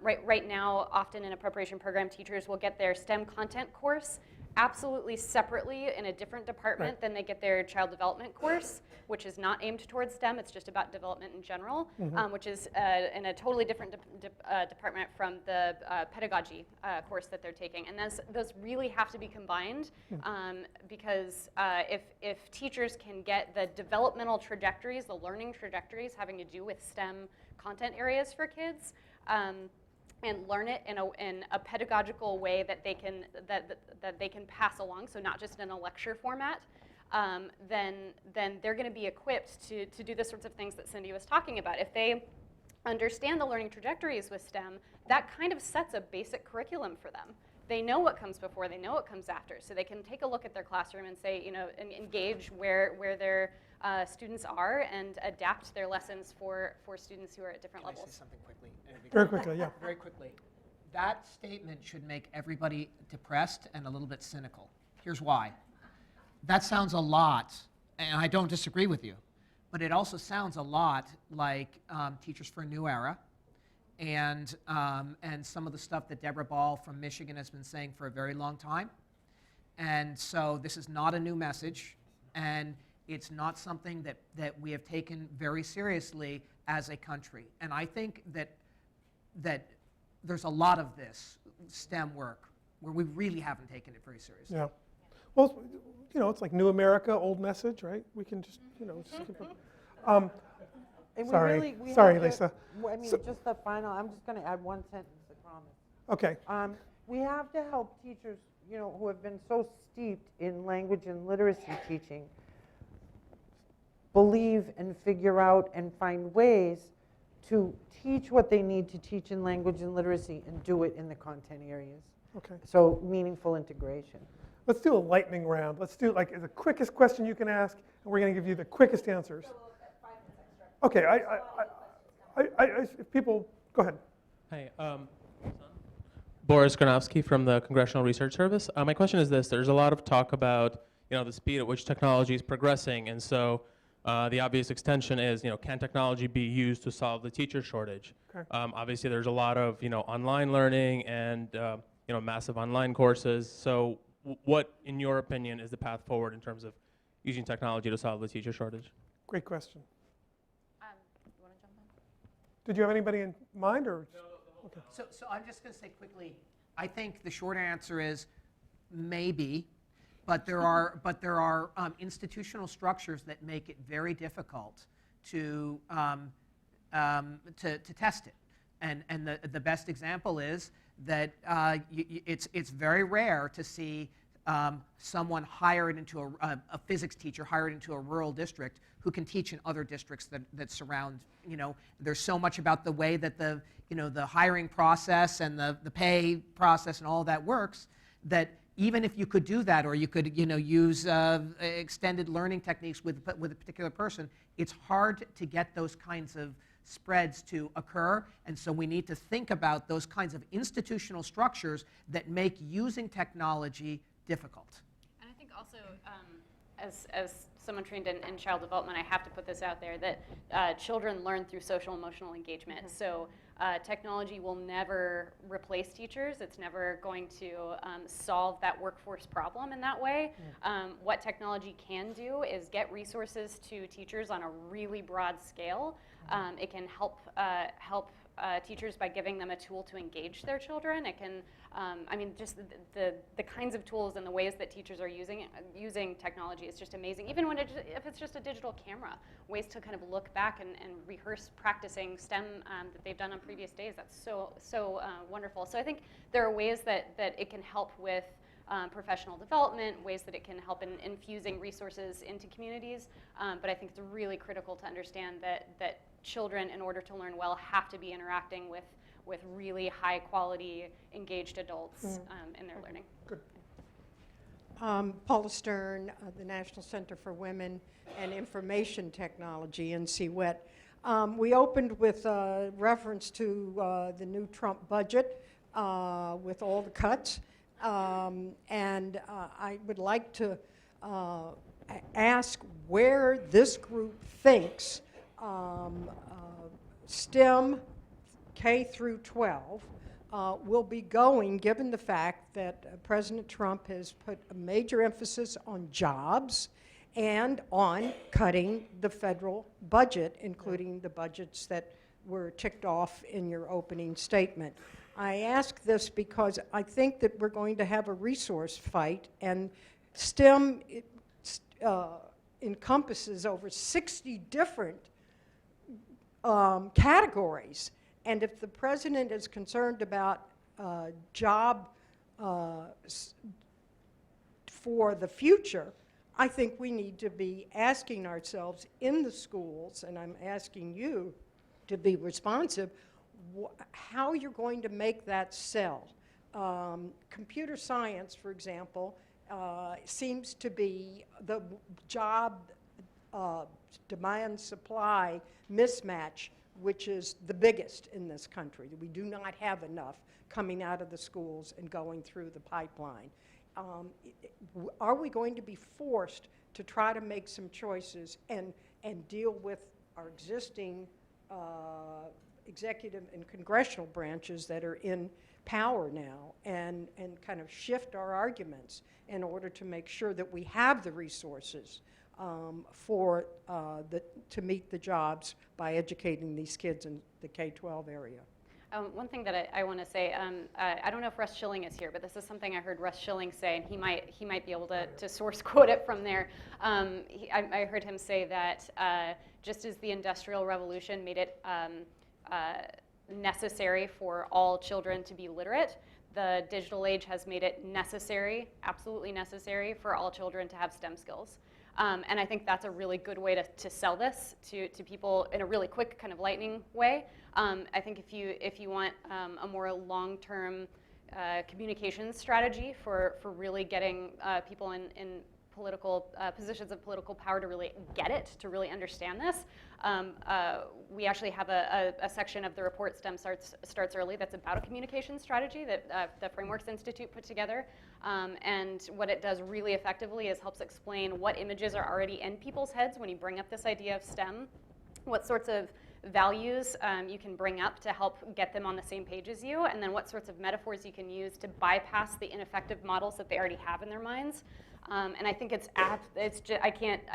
Speaker 6: right now, often in a preparation program, teachers will get their STEM content course absolutely separately in a different department
Speaker 3: Right.
Speaker 6: than they get their child development course, which is not aimed towards STEM. It's just about development in general, which is in a totally different department from the pedagogy course that they're taking. And those really have to be combined because if teachers can get the developmental trajectories, the learning trajectories having to do with STEM content areas for kids, and learn it in a pedagogical way that they can pass along, so not just in a lecture format, then they're going to be equipped to do the sorts of things that Cindy was talking about. If they understand the learning trajectories with STEM, that kind of sets a basic curriculum for them. They know what comes before, they know what comes after, so they can take a look at their classroom and say, and engage where their students are and adapt their lessons for students who are at different
Speaker 7: Can I
Speaker 6: levels.
Speaker 7: say something quickly?
Speaker 3: Very quickly, yeah.
Speaker 7: Very quickly. That statement should make everybody depressed and a little bit cynical. Here's why. That sounds a lot, and I don't disagree with you, but it also sounds a lot like Teachers for a New Era and some of the stuff that Deborah Ball from Michigan has been saying for a very long time. And so this is not a new message, and it's not something that we have taken very seriously as a country. And I think that there's a lot of this STEM work where we really haven't taken it very seriously.
Speaker 3: Yeah. Well, it's like New America, old message, right? We can just, just keep it.
Speaker 5: And we
Speaker 3: Sorry.
Speaker 5: really- we
Speaker 3: Sorry,
Speaker 5: have to-
Speaker 3: Lisa.
Speaker 5: I mean,
Speaker 3: So-
Speaker 5: just the final, I'm just going to add one sentence, I promise.
Speaker 3: Okay.
Speaker 5: We have to help teachers, who have been so steeped in language and literacy teaching, believe and figure out and find ways to teach what they need to teach in language and literacy and do it in the content areas.
Speaker 3: Okay.
Speaker 5: So meaningful integration.
Speaker 3: Let's do a lightning round. Let's do like the quickest question you can ask, and we're going to give you the quickest answers. Okay. If people, go ahead.
Speaker 10: Hi, Boris Gronowski from the Congressional Research Service. My question is this: there's a lot of talk about the speed at which technology is progressing, and so the obvious extension is can technology be used to solve the teacher shortage?
Speaker 3: Okay.
Speaker 10: Obviously, there's a lot of online learning and massive online courses. So, what, in your opinion, is the path forward in terms of using technology to solve the teacher shortage?
Speaker 3: Great question.
Speaker 4: You want to jump in?
Speaker 3: Did you have anybody in mind, or? Okay.
Speaker 7: So I'm just going to say quickly, I think the short answer is maybe, but there are institutional structures that make it very difficult to test it. And the best example is that it's very rare to see someone hired into a physics teacher hired into a rural district who can teach in other districts that surround. There's so much about the way that the hiring process and the pay process and all that works that even if you could do that, or you could use extended learning techniques with a particular person, it's hard to get those kinds of spreads to occur. And so we need to think about those kinds of institutional structures that make using technology difficult.
Speaker 6: And I think also, as someone trained in child development, I have to put this out there, that children learn through social emotional engagement. So technology will never replace teachers. It's never going to solve that workforce problem in that way. What technology can do is get resources to teachers on a really broad scale. It can help teachers by giving them a tool to engage their children. It can, just the kinds of tools and the ways that teachers are using technology is just amazing. Even if it's just a digital camera, ways to kind of look back and rehearse practicing STEM that they've done on previous days. That's so wonderful. So I think there are ways that it can help with professional development, ways that it can help in infusing resources into communities. But I think it's really critical to understand that children, in order to learn well, have to be interacting with with really high quality, engaged adults in their learning.
Speaker 3: Good.
Speaker 11: Paula Stern, the National Center for Women and Information Technology, NCWIT. We opened with a reference to the new Trump budget with all the cuts. And I would like to ask where this group thinks STEM K through 12 will be going, given the fact that President Trump has put a major emphasis on jobs and on cutting the federal budget, including the budgets that were ticked off in your opening statement. I ask this because I think that we're going to have a resource fight, and STEM encompasses over 60 different categories. And if the president is concerned about job for the future, I think we need to be asking ourselves in the schools, and I'm asking you to be responsive, how you're going to make that sell. Computer science, for example, seems to be the job demand-supply mismatch, which is the biggest in this country. We do not have enough coming out of the schools and going through the pipeline. Are we going to be forced to try to make some choices and deal with our existing executive and congressional branches that are in power now and kind of shift our arguments in order to make sure that we have the resources to meet the jobs by educating these kids in the K-12 area?
Speaker 6: One thing that I want to say, I don't know if Russ Schilling is here, but this is something I heard Russ Schilling say, and he might be able to source quote it from there. I heard him say that just as the Industrial Revolution made it necessary for all children to be literate, the digital age has made it necessary, absolutely necessary, for all children to have STEM skills. And I think that's a really good way to sell this to people in a really quick, kind of lightning way. I think if you want a more long-term communications strategy for really getting people in political positions of political power to really get it, to really understand this, we actually have a section of the report STEM starts early that's about a communications strategy that the Frameworks Institute put together. And what it does really effectively is helps explain what images are already in people's heads when you bring up this idea of STEM, what sorts of values you can bring up to help get them on the same page as you, and then what sorts of metaphors you can use to bypass the ineffective models that they already have in their minds. And I think I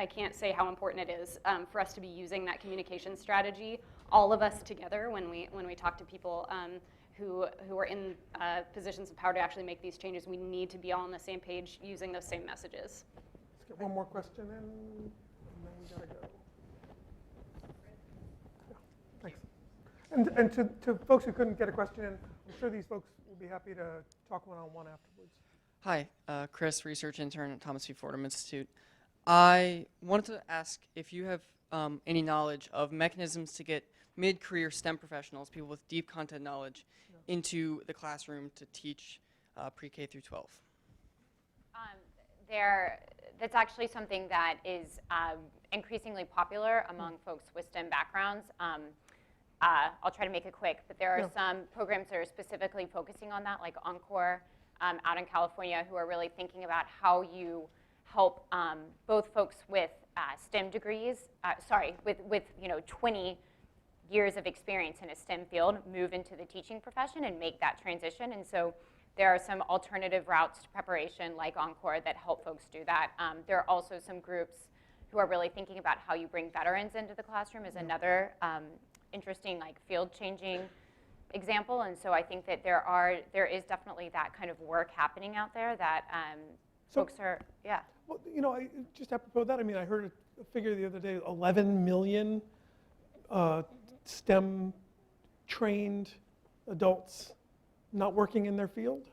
Speaker 6: can't say how important it is for us to be using that communication strategy, all of us together, when we talk to people who are in positions of power to actually make these changes. We need to be all on the same page using those same messages.
Speaker 3: Let's get one more question in, and then we gotta go. Yeah, thanks. And to folks who couldn't get a question in, I'm sure these folks will be happy to talk one-on-one afterwards.
Speaker 12: Hi, Chris, research intern at Thomas V. Fordham Institute. I wanted to ask if you have any knowledge of mechanisms to get mid-career STEM professionals, people with deep content knowledge, into the classroom to teach pre-K through 12.
Speaker 4: That's actually something that is increasingly popular among folks with STEM backgrounds. I'll try to make it quick, but there are some programs that are specifically focusing on that, like Encore out in California, who are really thinking about how you help both folks with STEM degrees, with 20 years of experience in a STEM field move into the teaching profession and make that transition. And so there are some alternative routes to preparation like Encore that help folks do that. There are also some groups who are really thinking about how you bring veterans into the classroom as another interesting field-changing example. And so I think that there is definitely that kind of work happening out there that folks are,
Speaker 3: Well, just apropos of that, I heard a figure the other day, 11 million STEM-trained adults not working in their field.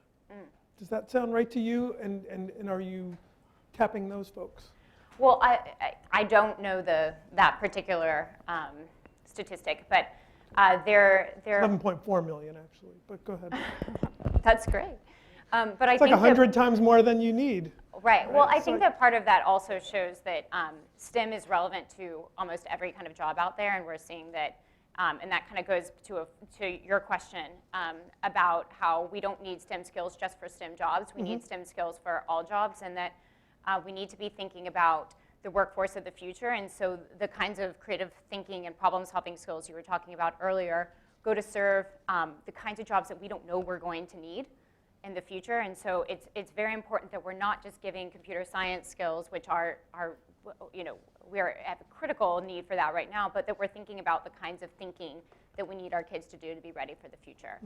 Speaker 3: Does that sound right to you? And are you tapping those folks?
Speaker 4: Well, I don't know that particular statistic, but They're
Speaker 3: 11.4 million, actually, but go ahead.
Speaker 4: that's great. But I
Speaker 3: It's like
Speaker 4: think
Speaker 3: 100 times more than you need.
Speaker 4: right. Well, I
Speaker 3: So-
Speaker 4: think that part of that also shows that STEM is relevant to almost every kind of job out there, and we're seeing that, and that kind of goes to your question about how we don't need STEM skills just for STEM jobs. We need STEM skills for all jobs, and that we need to be thinking about the workforce of the future. And so the kinds of creative thinking and problem-solving skills you were talking about earlier go to serve the kinds of jobs that we don't know we're going to need in the future. And so it's very important that we're not just giving computer science skills, which are we're at a critical need for that right now, but that we're thinking about the kinds of thinking that we need our kids to do to be ready for the future.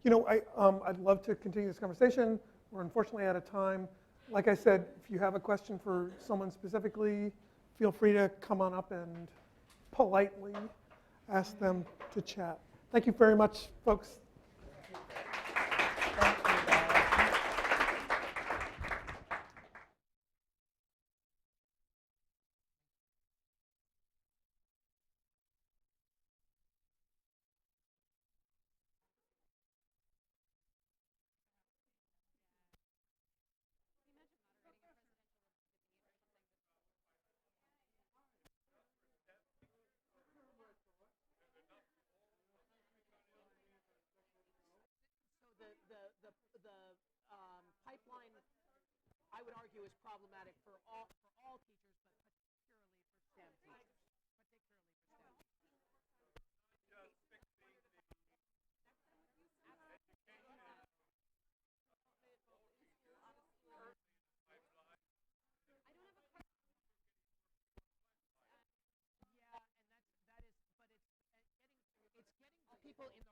Speaker 3: You know, I'd love to continue this conversation. We're unfortunately out of time. Like I said, if you have a question for someone specifically, feel free to come on up and politely ask them to chat. Thank you very much, folks.
Speaker 7: Pipeline, I would argue, is problematic for all teachers, but particularly for STEM teachers. People in the